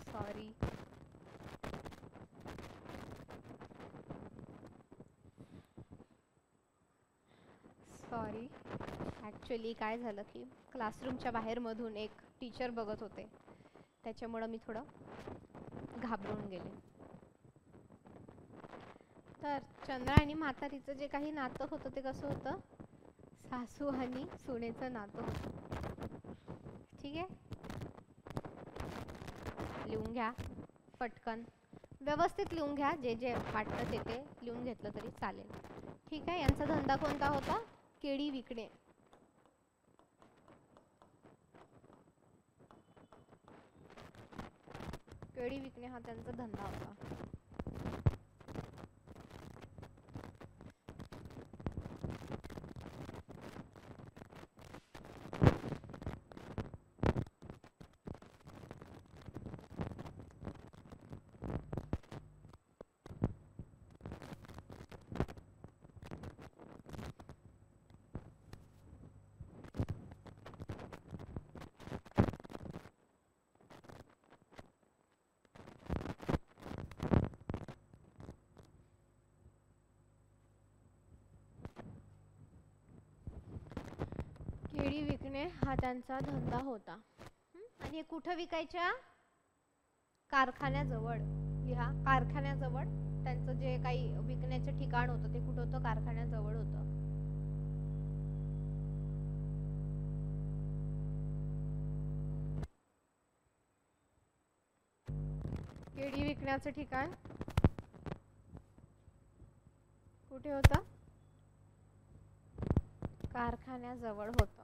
सॉरी. सॉरी ॲक्च्युली काय झालं की क्लासरूमच्या बाहेर मधून एक टीचर बघत होते, त्याच्यामुळं मी थोडं घाबरून गेले. तर चंद्र आणि म्हातारीचं जे काही नातं होतं ते कसं होतं, सासू आणि सुनेचं नातं होतं. ठीक आहे. लिहून घ्या पटकन, व्यवस्थित लिहून घ्या. जे जे वाटतं ते लिहून घेतलं तरी चालेल. ठीक आहे. यांचा धंदा कोणता होता, केळी विकणे. केळी विकणे हा त्यांचा धंदा होता. केळी विकणे हा त्यांचा धंदा होता. आणि हे कुठं विकायच्या, कारखान्याजवळ. लिहा कारखान्याजवळ. त्यांचं जे काही विकण्याचं ठिकाण होतं ते कुठं होतं, कारखान्याजवळ होतं. केळी विकण्याचं ठिकाण कुठे होतं, कारखान्याजवळ होतं.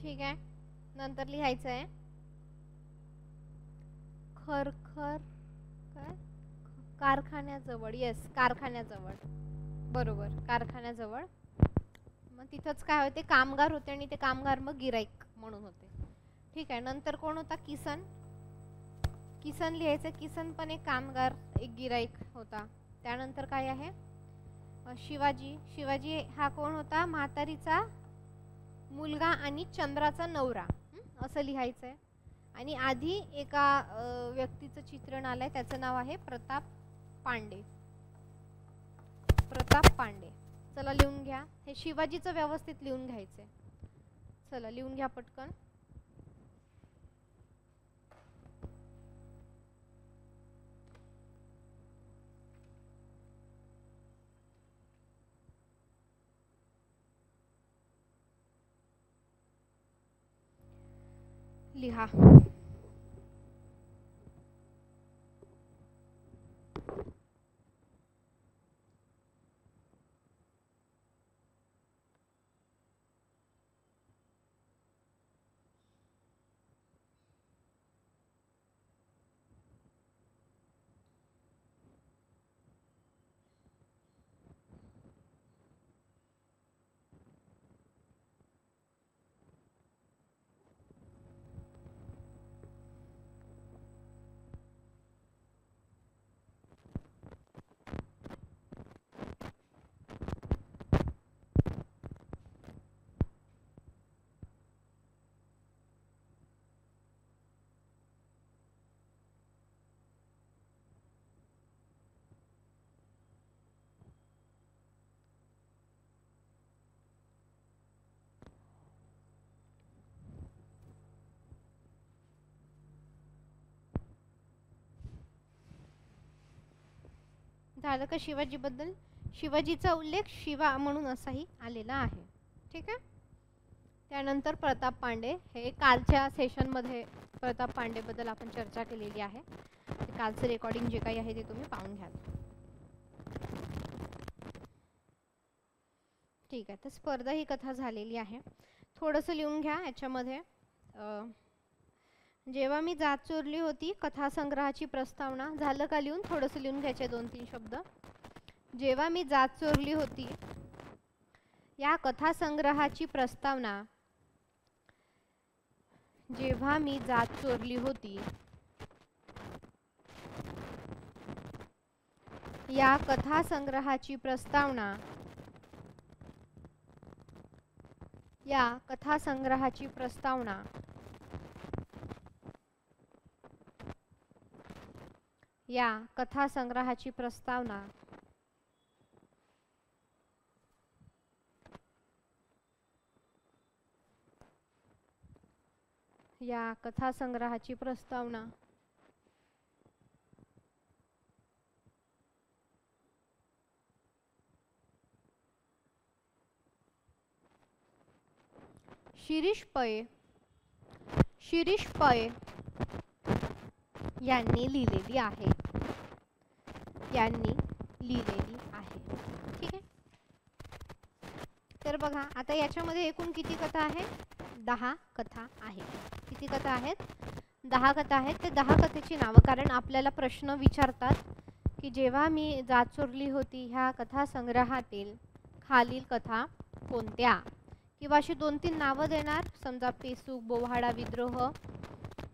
ठीक आहे. नंतर लिहायचं आहे खरखर काय, कारखान्याजवळ. येस, कारखान्याजवळ. बरोबर, कारखान्याजवळ. मग तिथंच काय होते, कामगार होते आणि ते कामगार मग गिराईक म्हणून होते. ठीक आहे. नंतर कोण होता, किसन. किसन लिहायचं. किसन पण एक कामगार, एक गिराईक होता. त्यानंतर काय आहे, शिवाजी. शिवाजी हा कोण होता? म्हातारीचा मुलगा आणि चंद्राचा नवरा, असं लिहायचं आहे. आणि आधी एका व्यक्तीचं चित्रण आलंय, त्याचं नाव आहे प्रताप पांडे. प्रताप पांडे. चला लिहून घ्या. हे शिवाजीचं व्यवस्थित लिहून घ्यायचंय. चला लिहून घ्या पटकन. लिहा. झालं का शिवाजीबद्दल? शिवाजीचा उल्लेख शिवा म्हणून असाही आलेला आहे. ठीक आहे. त्यानंतर प्रताप पांडे. हे कालच्या सेशनमध्ये प्रताप पांडेबद्दल आपण चर्चा केलेली आहे. कालचं रेकॉर्डिंग जे काही आहे ते तुम्ही पाहून घ्याल. ठीक आहे. तर स्पर्धा ही कथा झालेली आहे. थोडंसं लिहून घ्या याच्यामध्ये. जेव्हा मी जात चोरली होती कथासंग्रहाची प्रस्तावना. झालं का लिहून? थोडंसं लिहून घ्यायचे 2-3 शब्द. जेव्हा मी जात चोरली होती या कथासंग्रहाची प्रस्तावना. जेव्हा मी जात चोरली होती या कथासंग्रहाची प्रस्तावना. या कथासंग्रहाची प्रस्तावना या कथासंग्रहाची प्रस्तावना या कथासंग्रहाची प्रस्तावना शिरीष पै यांनी लिहिलेली आहे. यांनी लिहिलेली आहे. ठीक आहे. तर बघा आता याच्यामध्ये एकूण किती कथा आहेत? 10 कथा आहेत. किती कथा आहेत? 10 कथा आहेत. ते 10 कथेची नावं, कारण आपल्याला प्रश्न विचारतात की जेव्हा मी जात चोरली होती ह्या कथासंग्रहातील खालील कथा कोणत्या, किंवा अशी 2-3 नावं देणार. समजा पेसूक, बोव्हाडा, विद्रोह.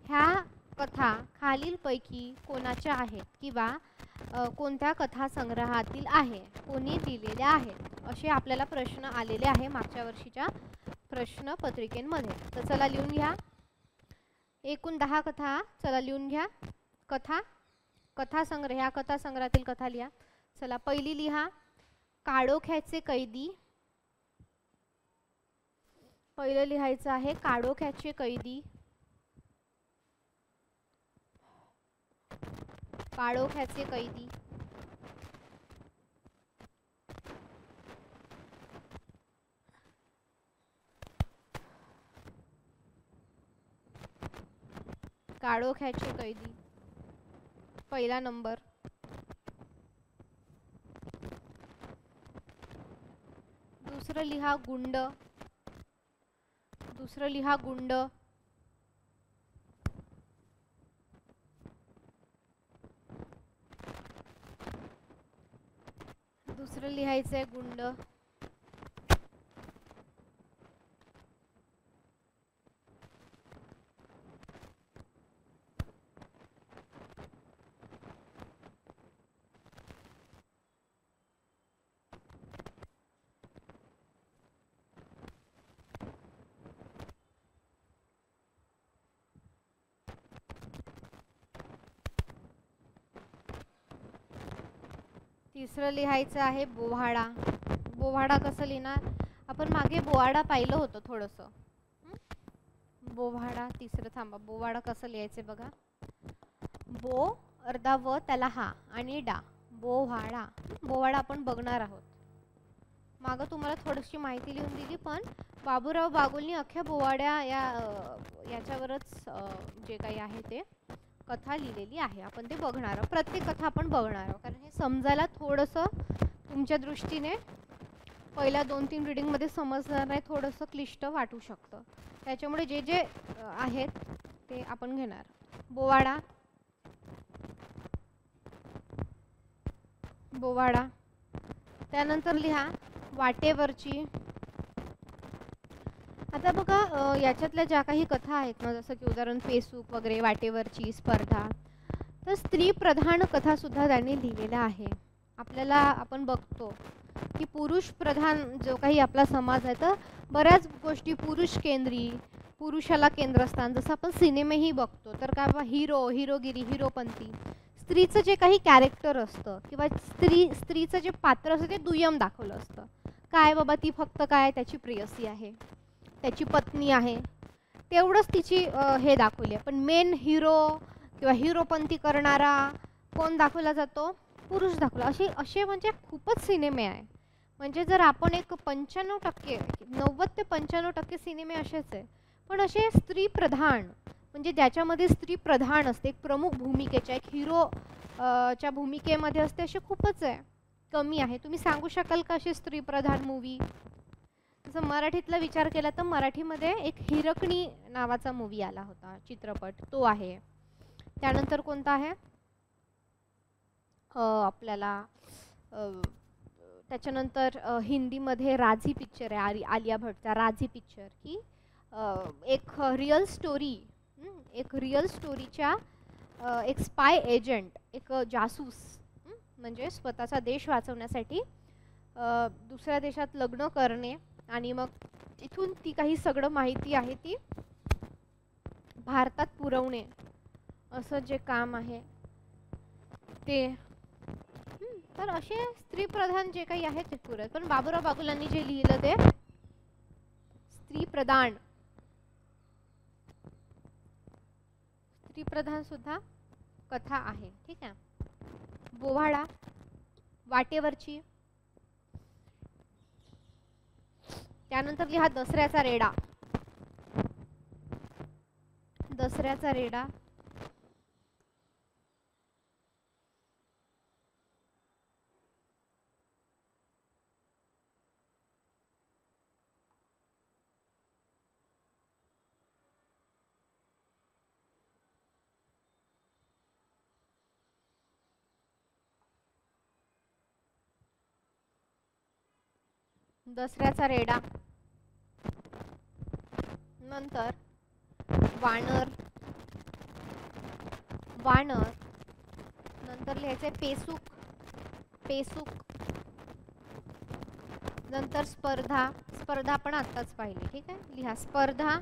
ह्या कथा खालीलपैकी कोणाच्या आहेत किंवा कोणत्या कथासंग्रहातील आहे, कोणी दिलेल्या आहेत, असे आपल्याला प्रश्न आलेले आहे मागच्या वर्षीच्या प्रश्नपत्रिकेमध्ये. तर चला लिहून घ्या. एकूण 10 कथा. चला लिहून घ्या. कथासंग्रह. ह्या कथासंग्रहातील कथा लिहा. चला पहिली लिहा. काळोख्याचे कैदी. पहिलं लिहायचं आहे काळोख्याचे कैदी. काळोख्याचे कैदी. काळोख्याचे कैदी पहिला नंबर. दुसरं लिहा गुंड. दुसरं लिहा गुंड. दुसरं लिहायचंय गुंड. तिसरं लिहायचं आहे बोव्हाडा. बोव्हाडा कसं लिहिणार? आपण मागे बोवाडा पाहिलं होतं थोडंसं. बोव्हाडा तिसरं, थांबा, बोवाडा कसं लिहायचं बघा. बो अर्धा व त्याला हा आणि डा, बोव्हाडा. बोव्हाडा आपण बघणार आहोत. मागं तुम्हाला थोडीशी माहिती लिहून दिली, पण बाबूराव बागुलनी अख्ख्या बोवाड्या याच्यावरच जे काही आहे ते कथा लिहिलेली आहे. आपण ते बघणार आहोत. प्रत्येक कथा आपण बघणार आहोत, कारण हे समजायला थोडंसं तुमच्या दृष्टीने पहिल्या 2-3 रीडिंगमध्ये समजणार नाही, थोडंसं क्लिष्ट वाटू शकतं. त्याच्यामुळे जे जे आहेत ते आपण घेणार. बोवाडा, बोवाडा. त्यानंतर लिहा वाटेवरची. आता बघा याच्यातल्या ज्या काही कथा आहेत ना, जसं की उदाहरण पेसूक वगैरे, वाटेवरची, स्पर्धा, तर स्त्री प्रधान कथा सुद्धा त्यांनी लिहिलेल्या आहे. आपल्याला आपण बघतो की पुरुष प्रधान जो काही आपला समाज आहे, तर बऱ्याच गोष्टी पुरुष केंद्री, पुरुषाला केंद्रस्थान, जसं आपण सिनेमेही बघतो, तर काय बा हिरो, हिरोगिरी, हिरोपंथी. स्त्रीचं जे काही कॅरेक्टर असतं किंवा स्त्रीचं जे पात्र असतं ते दुय्यम दाखवलं असतं. काय बाबा, ती फक्त काय त्याची प्रेयसी आहे, त्याची पत्नी आहे, तेवढंच तिची हे दाखवली आहे. पण मेन हिरो किंवा हिरोपंथी करणारा कोण दाखवला जातो? पुरुष दाखवला. असे म्हणजे खूपच सिनेमे आहे. म्हणजे जर आपण एक 95% 90 ते 95% सिनेमे असेच आहे, पण असे स्त्री प्रधान, म्हणजे ज्याच्यामध्ये स्त्री प्रधान असते, एक प्रमुख भूमिकेच्या, एक हिरो च्या भूमिकेमध्ये असते, असे खूपच आहे, कमी आहे. तुम्ही सांगू शकाल का असे स्त्री प्रधान मूवी? जसं मराठीतला विचार केला तर मराठीमध्ये एक हिरकणी नावाचा मूवी आला होता, चित्रपट, तो आहे. त्यानंतर कोणता आहे आपल्याला? त्याच्यानंतर हिंदीमध्ये राझी पिक्चर आहे, आलिया भट्टचा राझी पिक्चर, की एक रिअल स्टोरी, एक रिअल स्टोरीच्या एक स्पाय एजंट, एक जासूस, म्हणजे स्वतःचा देश वाचवण्यासाठी दुसऱ्या देशात लग्न करणे आणि मग तिथून ती काही सगळं माहिती आहे ती भारतात पुरवणे, असं जे काम आहे ते. तर असे स्त्रीप्रधान जे काही आहे ते पुरत. पण बाबूराव बागुलांनी जे लिहिलं ते स्त्रीप्रधान, स्त्रीप्रधान सुद्धा कथा आहे. ठीक आहे. बोव्हाडा, वाटेवरची. त्यानंतर लिहा दसऱ्याचा रेडा. दसऱ्याचा रेडा. दसऱ्याचा रेडा. नंतर वानर, वानर. नंतर लिहायचंय पेसूक, पेसूक. नंतर स्पर्धा, स्पर्धा आपण आत्ताच पाहिली. ठीक आहे, लिहा स्पर्धा.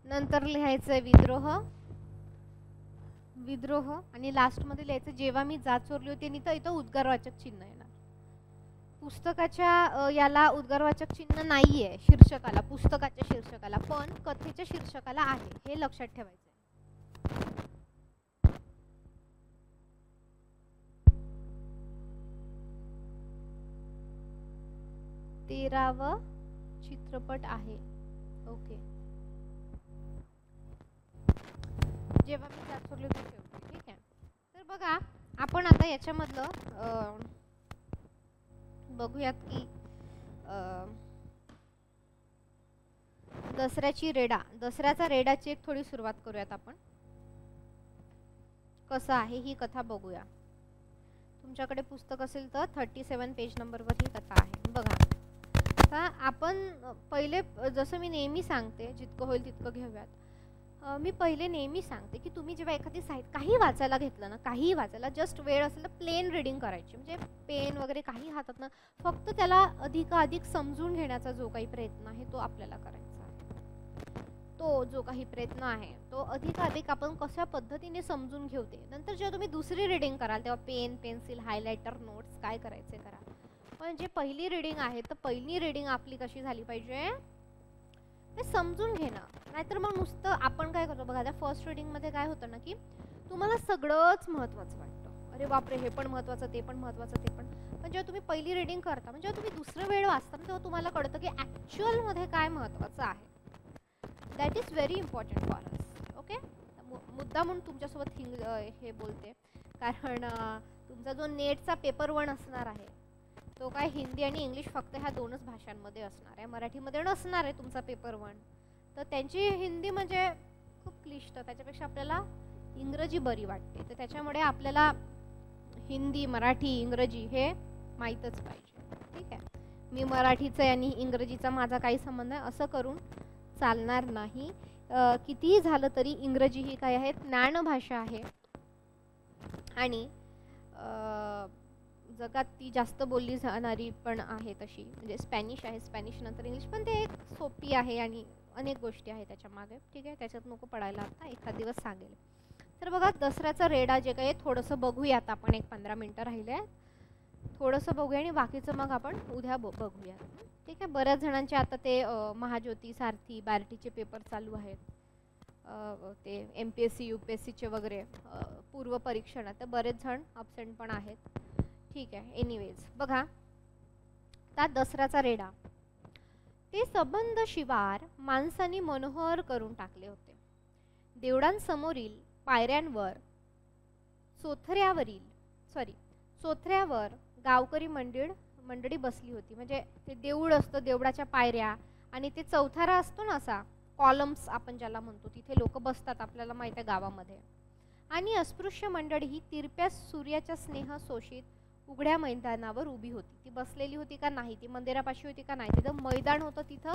नंतर लिहायचंय विद्रोह, विद्रोह. आणि लास्ट मध्ये लिहायचं जेव्हा मी जात चोरली होती. आणि इथं उद्गारवाचक चिन्ह येणार. पुस्तकाच्या याला उद्गारवाचक चिन्ह नाहीये शीर्षकाला, पुस्तकाच्या शीर्षकाला, पण कथेच्या शीर्षकाला आहे, हे लक्षात ठेवायचं. 13वा चित्रपट आहे. ओके, जेव्हा मी जात चोरली होती शेवटी. ठीक आहे. तर बघा आपण आता याच्यामधलं बघूयात की दसऱ्याची रेडा, दसऱ्याचा रेडाची एक थोडी सुरुवात करूयात आपण. कसं आहे ही कथा बघूया. तुमच्याकडे पुस्तक असेल तर 37 पेज नंबरवर ही कथा आहे. बघा आता आपण पहिले, जसं मी नेहमी सांगते, जितकं होईल तितकं घेऊयात. मी पहिले नेहमी सांगते की तुम्ही जेव्हा एखादी साहित्य काही वाचायला घेतलं ना, काही वाचायला, जस्ट वेळ असेल तर प्लेन रीडिंग करायची, म्हणजे पेन वगैरे काही हातात ना, फक्त त्याला अधिकाधिक समजून घेण्याचा जो काही प्रयत्न आहे तो आपल्याला करायचा आहे. तो जो काही प्रयत्न आहे तो अधिकाधिक आपण कशा पद्धतीने समजून घेऊ ते. नंतर जेव्हा तुम्ही दुसरी रीडिंग कराल तेव्हा पेन, पेन्सिल, हायलायटर, नोट्स काय करायचे करा. पण जे पहिली रीडिंग आहे तर पहिली रीडिंग आपली कशी झाली पाहिजे ते समजून घेणं. नाहीतर मग नुसतं आपण काय करतो बघा, त्या फर्स्ट रीडिंगमध्ये काय होतं ना की तुम्हाला सगळंच महत्त्वाचं वाटतं. अरे बापरे, हे पण महत्त्वाचं, ते पण महत्त्वाचं, ते पण. पण जेव्हा तुम्ही पहिली रीडिंग करता म्हणजे जेव्हा तुम्ही दुसरं वेळ वाचता तेव्हा तुम्हाला कळतं की ॲक्च्युअलमध्ये काय महत्त्वाचं आहे. That is very important for us. Okay, मुद्दा म्हणून तुमच्यासोबत हे बोलते कारण तुमचा जो नेटचा पेपर 1 असणार आहे तो काय हिंदी आणि इंग्लिश फक्त ह्या 2च भाषांमध्ये असणार आहे. मराठीमध्ये नसणार आहे तुमचा पेपर 1. तर त्यांची हिंदी म्हणजे खूप क्लिष्ट, त्याच्यापेक्षा आपल्याला इंग्रजी बरी वाटते. तर त्याच्यामुळे आपल्याला हिंदी, मराठी, इंग्रजी हे माहीतच पाहिजे. ठीक आहे, मी मराठीचं आणि इंग्रजीचा माझा काही संबंध आहे असं करून चालणार नाही. कितीही झालं तरी इंग्रजी ही काय आहे, ज्ञानभाषा आहे आणि जगात ती जास्त बोलली जाणारी पण आहे तशी. म्हणजे स्पॅनिश आहे, स्पॅनिश नंतर इंग्लिश, पण ते एक सोपी आहे आणि अनेक गोष्टी आहेत त्याच्या मागे. ठीक आहे, त्याच्यात नको पडायला, आता एखाद दिवस सांगेल. तर बघा, दसऱ्याचा रेडा जे काही थोडंसं बघूयात आपण, एक 15 मिनटं राहिले थोडंसं बघूया आणि बाकीचं मग आपण उद्या बघूया. ठीक आहे, बऱ्याच जणांचे आता ते महाज्योती, सारथी, बार्टीचे पेपर चालू आहेत. ते MPSC UPSCचे वगैरे पूर्व परीक्षण, तर बरेच जण अब्सेंट पण आहेत. ठीक आहे, एनिवेज बघा, त्या दसऱ्याचा रेडा ते सबंध शिवार माणसांनी मनोहर करून टाकले होते. देवळांसमोरील पायऱ्यांवर चोथऱ्यावर गावकरी मंडळी बसली होती. म्हणजे ते देऊळ असतं, देवळाच्या पायऱ्या आणि ते चौथारा असतो ना असा, कॉलम्स आपण ज्याला म्हणतो, तिथे लोक बसतात, आपल्याला माहिती आहे गावामध्ये. आणि अस्पृश्य मंडळी ही तिरप्या सूर्याच्या स्नेह शोषित उघड्या मैदानावर उभी होती. ती बसलेली होती का नाही, ती मंदिरापाशी होती का नाही, तिथं मैदान होतं, तिथं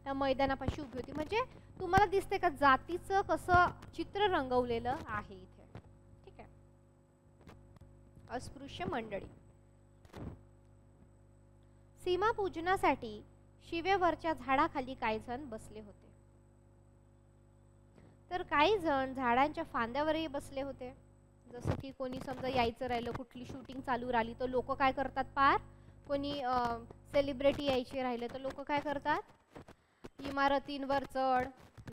त्या मैदानापाशी उभी होती. म्हणजे तुम्हाला दिसते का जातीचं कसं चित्र रंगवलेलं आहे इथे. ठीक आहे, अस्पृश्य मंडळी. सीमापूजनासाठी शिवेवरच्या झाडाखाली काही जण बसले होते, तर काही जण झाडांच्या फांद्यावरही बसले होते. जसं की कोणी समजा यायचं राहिलं, कुठली शूटिंग चालू राहिली तर लोक काय करतात, पार कोणी सेलिब्रिटी यायचे राहिले तर लोक काय करतात, इमारतींवर चढ,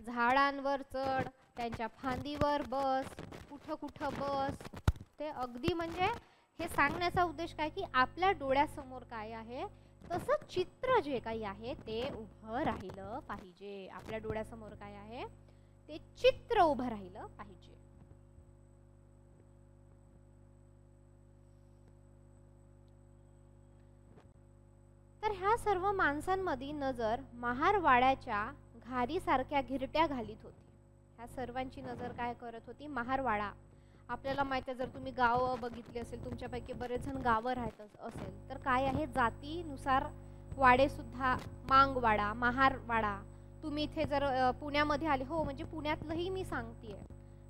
झाडांवर चढ, त्यांच्या फांदीवर बस, कुठं बस. ते अगदी म्हणजे हे सांगण्याचा उद्देश काय की आपल्या डोळ्यासमोर काय आहे तसं चित्र जे काही आहे ते उभं राहिलं पाहिजे. आपल्या डोळ्यासमोर काय आहे ते चित्र उभं राहिलं पाहिजे. तर ह्या सर्व माणसांमध्ये नजर महारवाड्याच्या घारीसारख्या घिरट्या घालीत होती. ह्या सर्वांची नजर काय करत होती, महारवाडा. आपल्याला माहिती आहे, जर तुम्ही गाव बघितली असेल, तुमच्यापैकी बरेच जण गावं राहत असेल तर काय आहे, जातीनुसार वाडे सुद्धा, मांगवाडा, महारवाडा. तुम्ही इथे जर पुण्यामध्ये आले, हो म्हणजे पुण्यातलंही मी सांगतेय,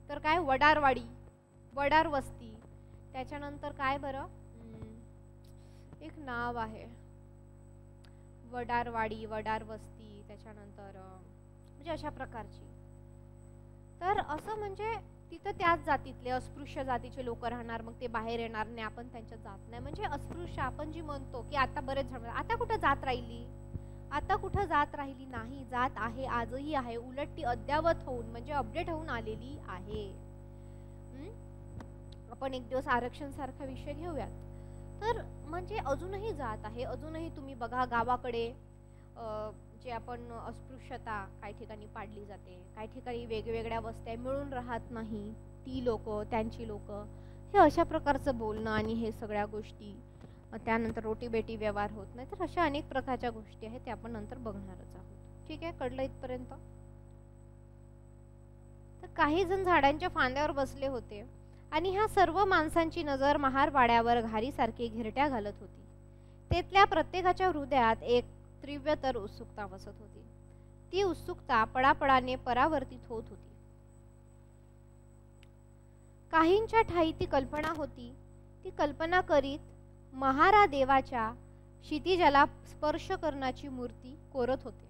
तर काय वडारवाडी, वडार वस्ती. त्याच्यानंतर काय बरं, एक नाव आहे वडारवाडी, वडार वस्ती, त्याच्यानंतर म्हणजे अशा प्रकारची. तर असं म्हणजे तिथं त्याच जातीतले अस्पृश्य जातीचे लोक राहणार, मग ते बाहेर येणार नाही, आपण त्यांच्या जात नाही. म्हणजे अस्पृश्य आपण जी म्हणतो की आता बरेच जण, आता कुठं जात राहिली, आता कुठं जात राहिली नाही, जात आहे, आजही आहे, उलट ती अद्यावत होऊन म्हणजे अपडेट होऊन आलेली आहे. आपण एक दिवस आरक्षण सारखा विषय घेऊयात. तर म्हणजे अजूनही जात आहे, अजूनही तुम्ही बघा गावाकडे जे आपण अस्पृश्यता काही ठिकाणी पाडली जाते, काही ठिकाणी वेगवेगळ्या वस्त्या मिळून राहत नाही, ती लोक, त्यांची लोक, हे अशा प्रकारचं बोलणं आणि हे सगळ्या गोष्टी. त्यानंतर रोटी बेटी व्यवहार होत नाही, तर अशा अनेक प्रकारच्या गोष्टी आहेत, ते आपण नंतर बघणारच आहोत. ठीक आहे, कळलं इथपर्यंत. तर काही जण झाडांच्या फांद्यावर बसले होते आणि ह्या सर्व माणसांची नजर महारवाड्यावर घारीसारखी घिरट्या घालत होती. तेथल्या प्रत्येकाच्या हृदयात एक तीव्रतर उत्सुकता बसत होती. ती उत्सुकता पळापळाने परावर्तित होत होती. काहींच्या ठाई ती कल्पना होती. ती कल्पना करीत महारादेवाच्या क्षितिजाला स्पर्श करण्याची मूर्ती कोरत होते.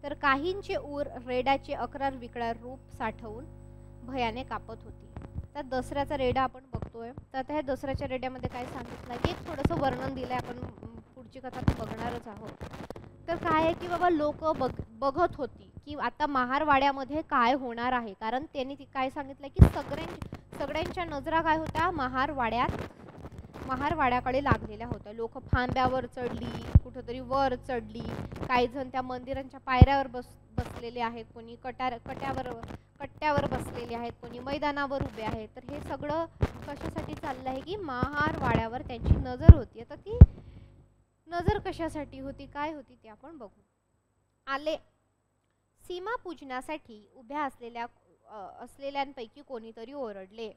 तर काहींचे ऊर रेड्याचे अकरार विकरार रूप साठवून भयाने कापत होती. तर दसऱ्याचा रेडा आपण बघतोय. तर आता ह्या दसऱ्याच्या रेड्यामध्ये काय सांगितलं की एक थोडंसं वर्णन दिलंय. आपण पुढची कथा तर बघणारच आहोत. तर काय आहे की बाबा लोक बघत होती की आता महारवाड्यामध्ये काय होणार आहे. कारण त्यांनी काय सांगितलं की सगळ्यांच्या नजरा काय होत्या महारवाड्याकडे लागलेल्या होत्या. लोक फांद्यावर चढली, कुठंतरी वर चढली, काही जण त्या मंदिरांच्या पायऱ्यावर बसलेले आहेत, कोणी कट्ट्यावर बसलेले आहेत, कोणी मैदानावर उभे आहेत. तर हे सगळं कशासाठी चाललं आहे की महारवाड्यावर त्यांची नजर होती. आता ती नजर कशासाठी होती, काय होती ते आपण बघू. आले सीमा पूजनासाठी उभ्या असलेल्यांपैकी कोणीतरी ओरडले.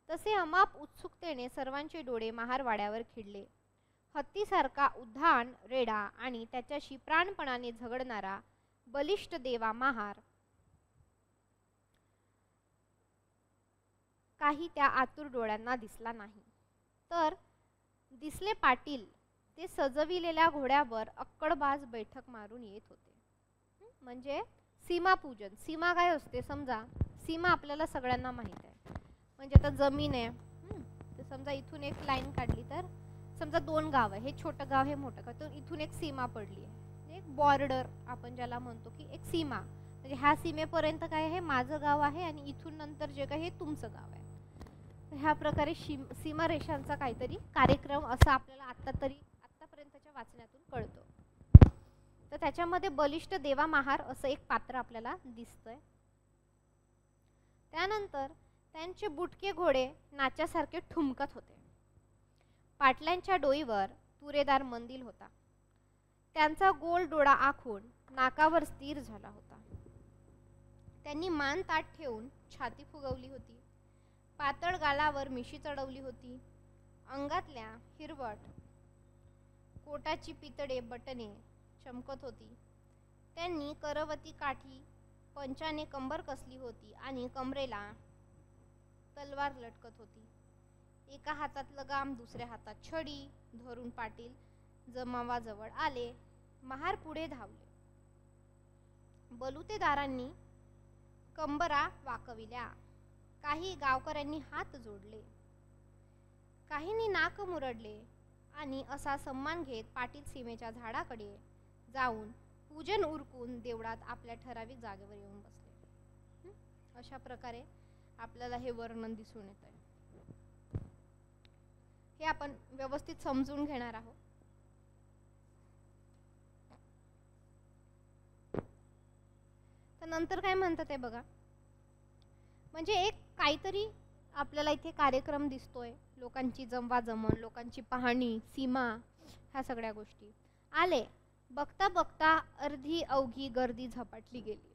तसे अमाप उत्सुकतेने सर्वांचे डोळे महारवाड्यावर खिळले. हत्तीसारखा उद्धान रेडा आणि त्याच्याशी प्राणपणाने झगडणारा बलिष्ठ देवा महार काही त्या आतुर डोळ्यांना दिसला नाही. तर दिसले पाटील ते सजविलेल्या घोड्यावर अक्कडबाज बैठक मारून येत होते. म्हणजे सीमापूजन. सीमा काय असते समजा, सीमा आपल्याला सगळ्यांना माहित आहे. म्हणजे आता जमीन आहे, तर समजा इथून एक लाईन काढली, तर समजा 2 गाव आहे, हे छोटं गाव हे मोठं गाव, तर इथून एक सीमा पडली आहे, एक बॉर्डर आपण ज्याला म्हणतो की एक सीमा. म्हणजे ह्या सीमेपर्यंत काय आहे, माझं गाव आहे आणि इथून नंतर जे काही हे तुमचं गाव आहे. ह्या प्रकारे सीमारेषांचा काहीतरी कार्यक्रम असा आपल्याला आतापर्यंतच्या वाचण्यातून कळतो. तर त्याच्यामध्ये बलिष्ठ देवा महार असं एक पात्र आपल्याला दिसतंय. त्यानंतर त्यांचे बुटके घोडे नाच्यासारखे ठुमकत होते. पाटलांच्या डोईवर तुरेदार मंदिल होता. त्यांचा गोल डोळा आखून नाकावर स्थिर झाला होता. त्यांनी मान ताठ ठेवून छाती फुगवली होती. पातळ गालावर मिशी चढवली होती. अंगातल्या हिरवट कोटाची पितळे बटणे चमकत होती. त्यांनी करवती काठी पंचाने कंबर कसली होती आणि कमरेला तलवार लटकत होती. एका हातात लगाम, दुसऱ्या हातात छडी धरून पाटील जमावाजवळ आले. महार पुढे धावले. बलुतेदारांनी कंबरा वाकविल्या. काही गावकऱ्यांनी हात जोडले. काहींनी नाक मुरडले आणि असा सन्मान घेत पाटील सीमेच्या झाडाकडे जाऊन पूजन उरकून देवळात आपल्या ठराविक जागेवर येऊन बसले. अशा प्रकारे आपल्याला हे वर्णन दिसून येत आहे. हे आपण व्यवस्थित समजून घेणार आहोत. तर नंतर काय म्हणतात ते बघा. म्हणजे एक काहीतरी आपल्याला इथे कार्यक्रम दिसतोय. लोकांची जमवाजमण, लोकांची पाहणी, सीमा, ह्या सगळ्या गोष्टी. आले. बघता बघता अर्धी अवघी गर्दी झपाटली गेली.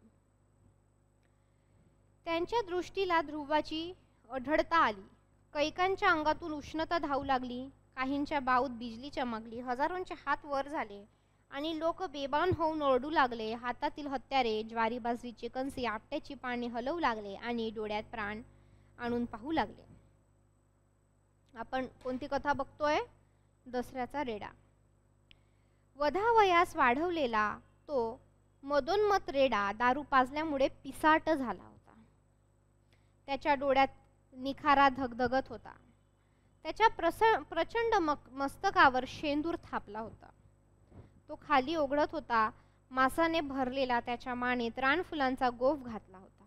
त्यांच्या दृष्टीला ध्रुवाची अढळता आली. कैकांच्या अंगातून उष्णता धावू लागली. काहींच्या बाऊत बिजली चमकली. हजारोंचे हात वर झाले आणि लोक बेभान होऊन ओरडू लागले. हातातील हत्यारे, ज्वारी बाजरीची कणसे, आपट्याची पाने हलवू लागले आणि डोळ्यात प्राण आणून पाहू लागले. आपण कोणती कथा बघतोय? दसऱ्याचा रेडा. वधावयास वाढवलेला तो मदोन्मत रेडा दारू पाजल्यामुळे पिसाट झाला होता. त्याच्या डोळ्यात निखारा धगधगत होता. त्याच्या प्रचंड मस्तकावर शेंदूर थापला होता. तो खाली ओघळत होता. मासाने भरलेला त्याच्या मानेत रानफुलांचा गोफ घातला होता.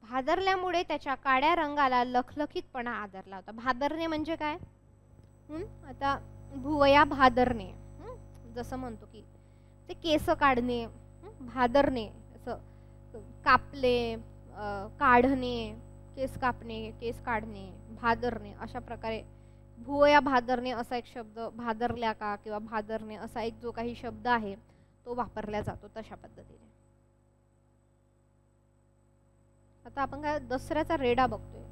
भादरल्यामुळे त्याच्या काळ्या रंगाला लखलखीतपणा आदरला होता. भादरणे म्हणजे काय? आता भुवया भादरणे, जसं म्हणतो की ते केस काढणे, भादरणे असं कापले, काढणे, केस कापणे, केस काढणे, भादरणे, अशा प्रकारे भुवया भादरणे असा एक शब्द, भादरल्या का किंवा भादरणे असा एक जो काही शब्द आहे तो वापरला जातो तशा पद्धतीने. आता आपण काय दसऱ्याचा रेडा बघतोय.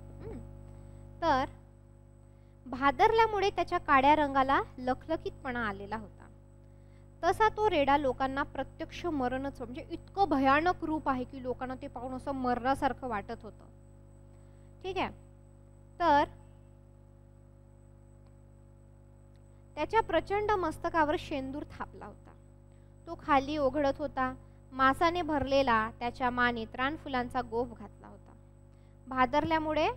तर भादरल्यामुळे त्याच्या काळ्या रंगाला लखलखीतपणा आलेला होता. तसा तो रेडा लोकांना प्रत्यक्ष मरणच, म्हणजे इतकं भयानक रूप आहे की लोकांना ते पाहून असं मरणासारखं वाटत होतं. ठीक आहे. तर त्याच्या प्रचंड मस्तकावर शेंदूर थापला होता. तो खाली ओघळत होता. मासाने भरलेला त्याच्या मानेत रानफुलांचा गोफ घातला होता. भादरल्यामुळे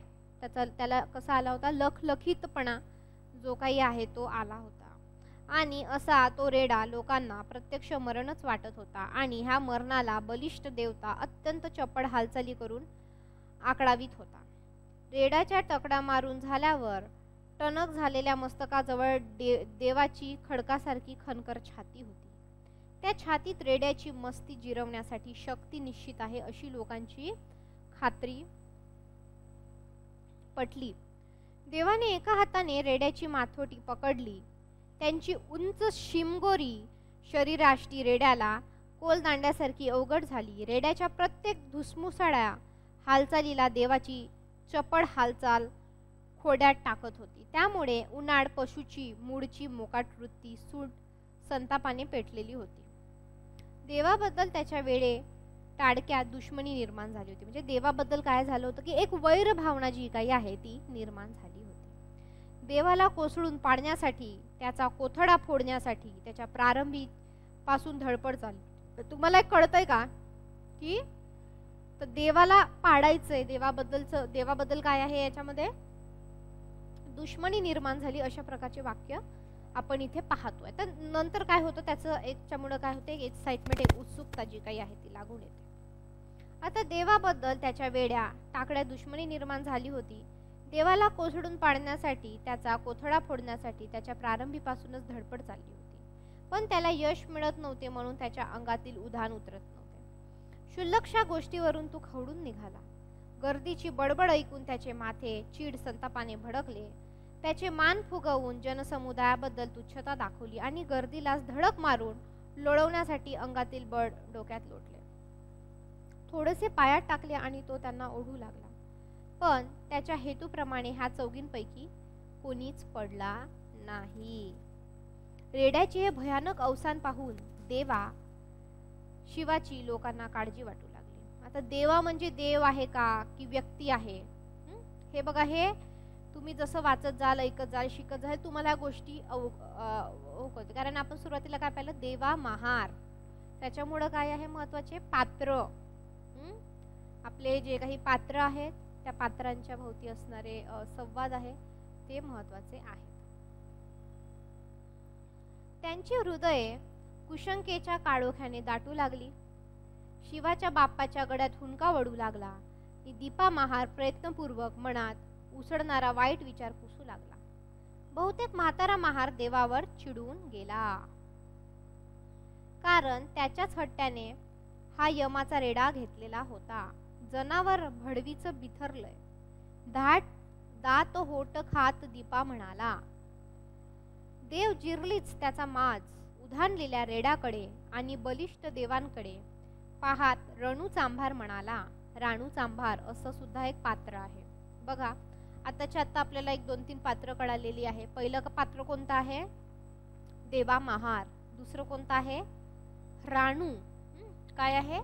त्याला कसा आला होता, लखलखीतपणा जो काही आहे तो आला होता. आणि असा तो रेडा लोकांना प्रत्यक्ष मरणच वाटत होता. आणि ह्या मरणाला बलिष्ठ देवता अत्यंत चपळ हालचाली करून आकडावीत होता. रेड्याच्या टकडा मारून झाल्यावर टणक झालेल्या मस्तकाजवळ देवाची खडकासारखी खणकर छाती होती. त्या छातीत रेड्याची मस्ती जिरवण्यासाठी शक्ती निश्चित आहे अशी लोकांची खात्री पटली. देवाने एका हाताने रेड्याची माथोटी पकडली. त्यांची उंच शिमगोरी शरीराष्टी रेड्याला कोलदांड्यासारखी अवघड झाली. रेड्याच्या प्रत्येक धुसमुसळ्या हालचालीला देवाची चपळ हालचाल खोड्यात टाकत होती. त्यामुळे उन्हाळ पशुची मूळची मोकाट वृत्ती सूट संतापाने पेटलेली होती. देवाबद्दल त्याच्या वेळे टाडक्यात दुश्मनी निर्माण झाली होती. म्हणजे देवाबद्दल काय झालं होतं की एक वैर भावना जी काही आहे ती निर्माण झाली होती. देवाला कोसळून पाडण्यासाठी, त्याचा कोथळा फोडण्यासाठी त्याच्या प्रारंभी पासून धडपड चालली. तुम्हाला एक कळतंय का की तर देवाला पाडायचंय, देवाबद्दल काय आहे याच्यामध्ये दुश्मनी निर्माण झाली अशा प्रकारचे वाक्य आपण इथे पाहतोय. तर नंतर काय होतं त्याचं याच्यामुळे काय होते, एक्साइटमेंट, एक उत्सुकता जी काही आहे ती लागून येते. आता देवाबद्दल त्याच्या वेड्या टाकड्या दुश्मनी निर्माण झाली होती. देवाला कोसळून पाडण्यासाठी, त्याचा कोथळा फोडण्यासाठी त्याच्या प्रारंभीपासूनच धडपड चालली होती. पण त्याला यश मिळत नव्हते म्हणून त्याच्या अंगातील उधाण उतरत नव्हते. क्षुल्लकशा गोष्टीवरून तो खवडून निघाला. गर्दीची बडबड ऐकून त्याचे माथे चीड संतापाने भडकले. त्याचे मान फुगवून जनसमुदायाबद्दल तुच्छता दाखवली आणि गर्दीलाच धडक मारून लोळवण्यासाठी अंगातील बळ डोक्यात लोटले. थोडेसे पायात टाकले आणि तो त्यांना ओढू लागला. पण त्याच्या हेतूप्रमाणे ह्या चौघींपैकी कोणीच पडला नाही. रेड्याचे हे भयानक अवसान पाहून देवा शिवाची लोकांना काळजी वाटू लागली. आता देवा म्हणजे देव आहे का की व्यक्ती आहे? हे बघा, हे तुम्ही जसं वाचत जाल, ऐकत जाल, शिकत जाल, तुम्हाला गोष्टी होते. कारण आपण सुरुवातीला काय पाहिलं, देवा महार. त्याच्यामुळं काय आहे महत्वाचे, पात्र. आपले जे काही पात्र आहेत त्या पात्रांच्या भोवती असणारे संवाद आहे ते महत्वाचे आहेत. त्यांची हृदये कुशंकेच्या काळोख्याने दाटू लागली. शिवाच्या बाप्पाच्या गळ्यात हुंका वडू लागला. दीपा महार प्रयत्नपूर्वक मनात उसळणारा वाईट विचार पुसू लागला. बहुतेक म्हातारा महार देवावर चिडून गेला, कारण त्याच्याच हट्ट्याने हा यमाचा रेडा घेतलेला होता. जनावर भडवीचं बिथरलंय. दात होट खात दीपा म्हणाला. देव जिरलीच त्याचा माज उधाणलेल्या रेड्याकडे आणि बलिष्ठ देवांकडे पाहात रणू चांभार म्हणाला. राणू चांभार असं सुद्धा एक पात्र आहे बघा. आताच्या आता आपल्याला 1-2-3 पात्र कळालेली आहे. पहिलं पात्र कोणतं आहे, देवा महार. दुसरं कोणतं आहे, राणू. काय आहे,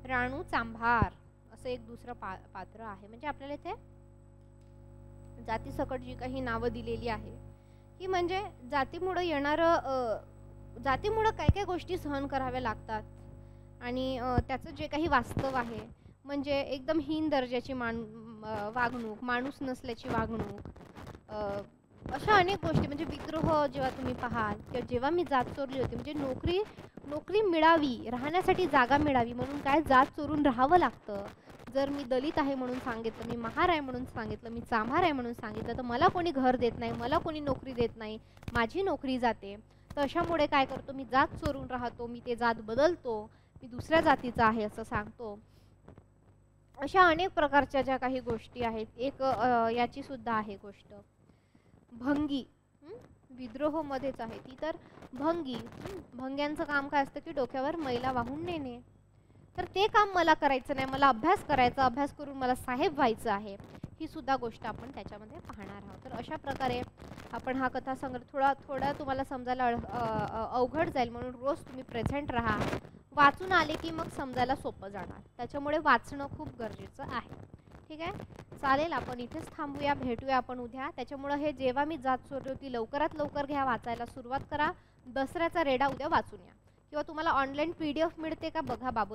राणू चांभार असं एक दुसरं पात्र आहे. म्हणजे आपल्याला इथे जातीसकट जी काही नावं दिलेली आहे की म्हणजे जातीमुळे येणारं, जातीमुळे काय काय गोष्टी सहन कराव्या लागतात आणि त्याचं जे काही वास्तव आहे म्हणजे एकदम हीन दर्जाची वागणूक, माणूस नसल्याची वागणूक, अशा अनेक गोष्टी. म्हणजे विद्रोह जेव्हा तुम्ही पाहाल किंवा जेव्हा मी जात चोरली होती, म्हणजे नोकरी मिळावी, राहण्यासाठी जागा मिळावी म्हणून काय जात चोरून राहावं लागतं. जर मी दलित आहे म्हणून सांगितलं, मी महार आहे म्हणून सांगितलं, मी चांभार आहे म्हणून सांगितलं, तर मला कोणी घर देत नाही, मला कोणी नोकरी देत नाही, माझी नोकरी जाते. तर अशामुळे काय करतो, मी जात चोरून राहतो, मी ते जात बदलतो, मी दुसऱ्या जातीचा आहे असं सांगतो. अशा अनेक प्रकारच्या ज्या काही गोष्टी आहेत. एक याची सुद्धा आहे गोष्ट भंगी, विद्रोह मध्येच आहे ती. तर भंग्यांचं काम काय असतं की डोक्यावर मैला वाहून नेणे. तर ते काम मला करायचं नाही, मला अभ्यास करायचा, अभ्यास करून मला साहेब व्हायचं आहे, ही सुद्धा गोष्ट आपण त्याच्यामध्ये पाहणार आहोत. तर अशा प्रकारे आपण हा कथासंग्रह थोडा तुम्हाला समजायला अवघड जाईल म्हणून रोज तुम्ही प्रेझेंट राहा. वाचून आले की मग समजायला सोपं जाणार. त्याच्यामुळे वाचणं खूप गरजेचं आहे. ठीक आहे, चालेल, आपण इथेच थांबूया, भेटूया आपण उद्या. त्याच्यामुळे हे जेव्हा मी जात चोरली होती लवकरात लवकर घ्या, वाचायला सुरुवात करा. दसऱ्याचा रेडा उद्या वाचून या. किंवा तुम्हाला ऑनलाईन PDF मिळते का बघा बाबू.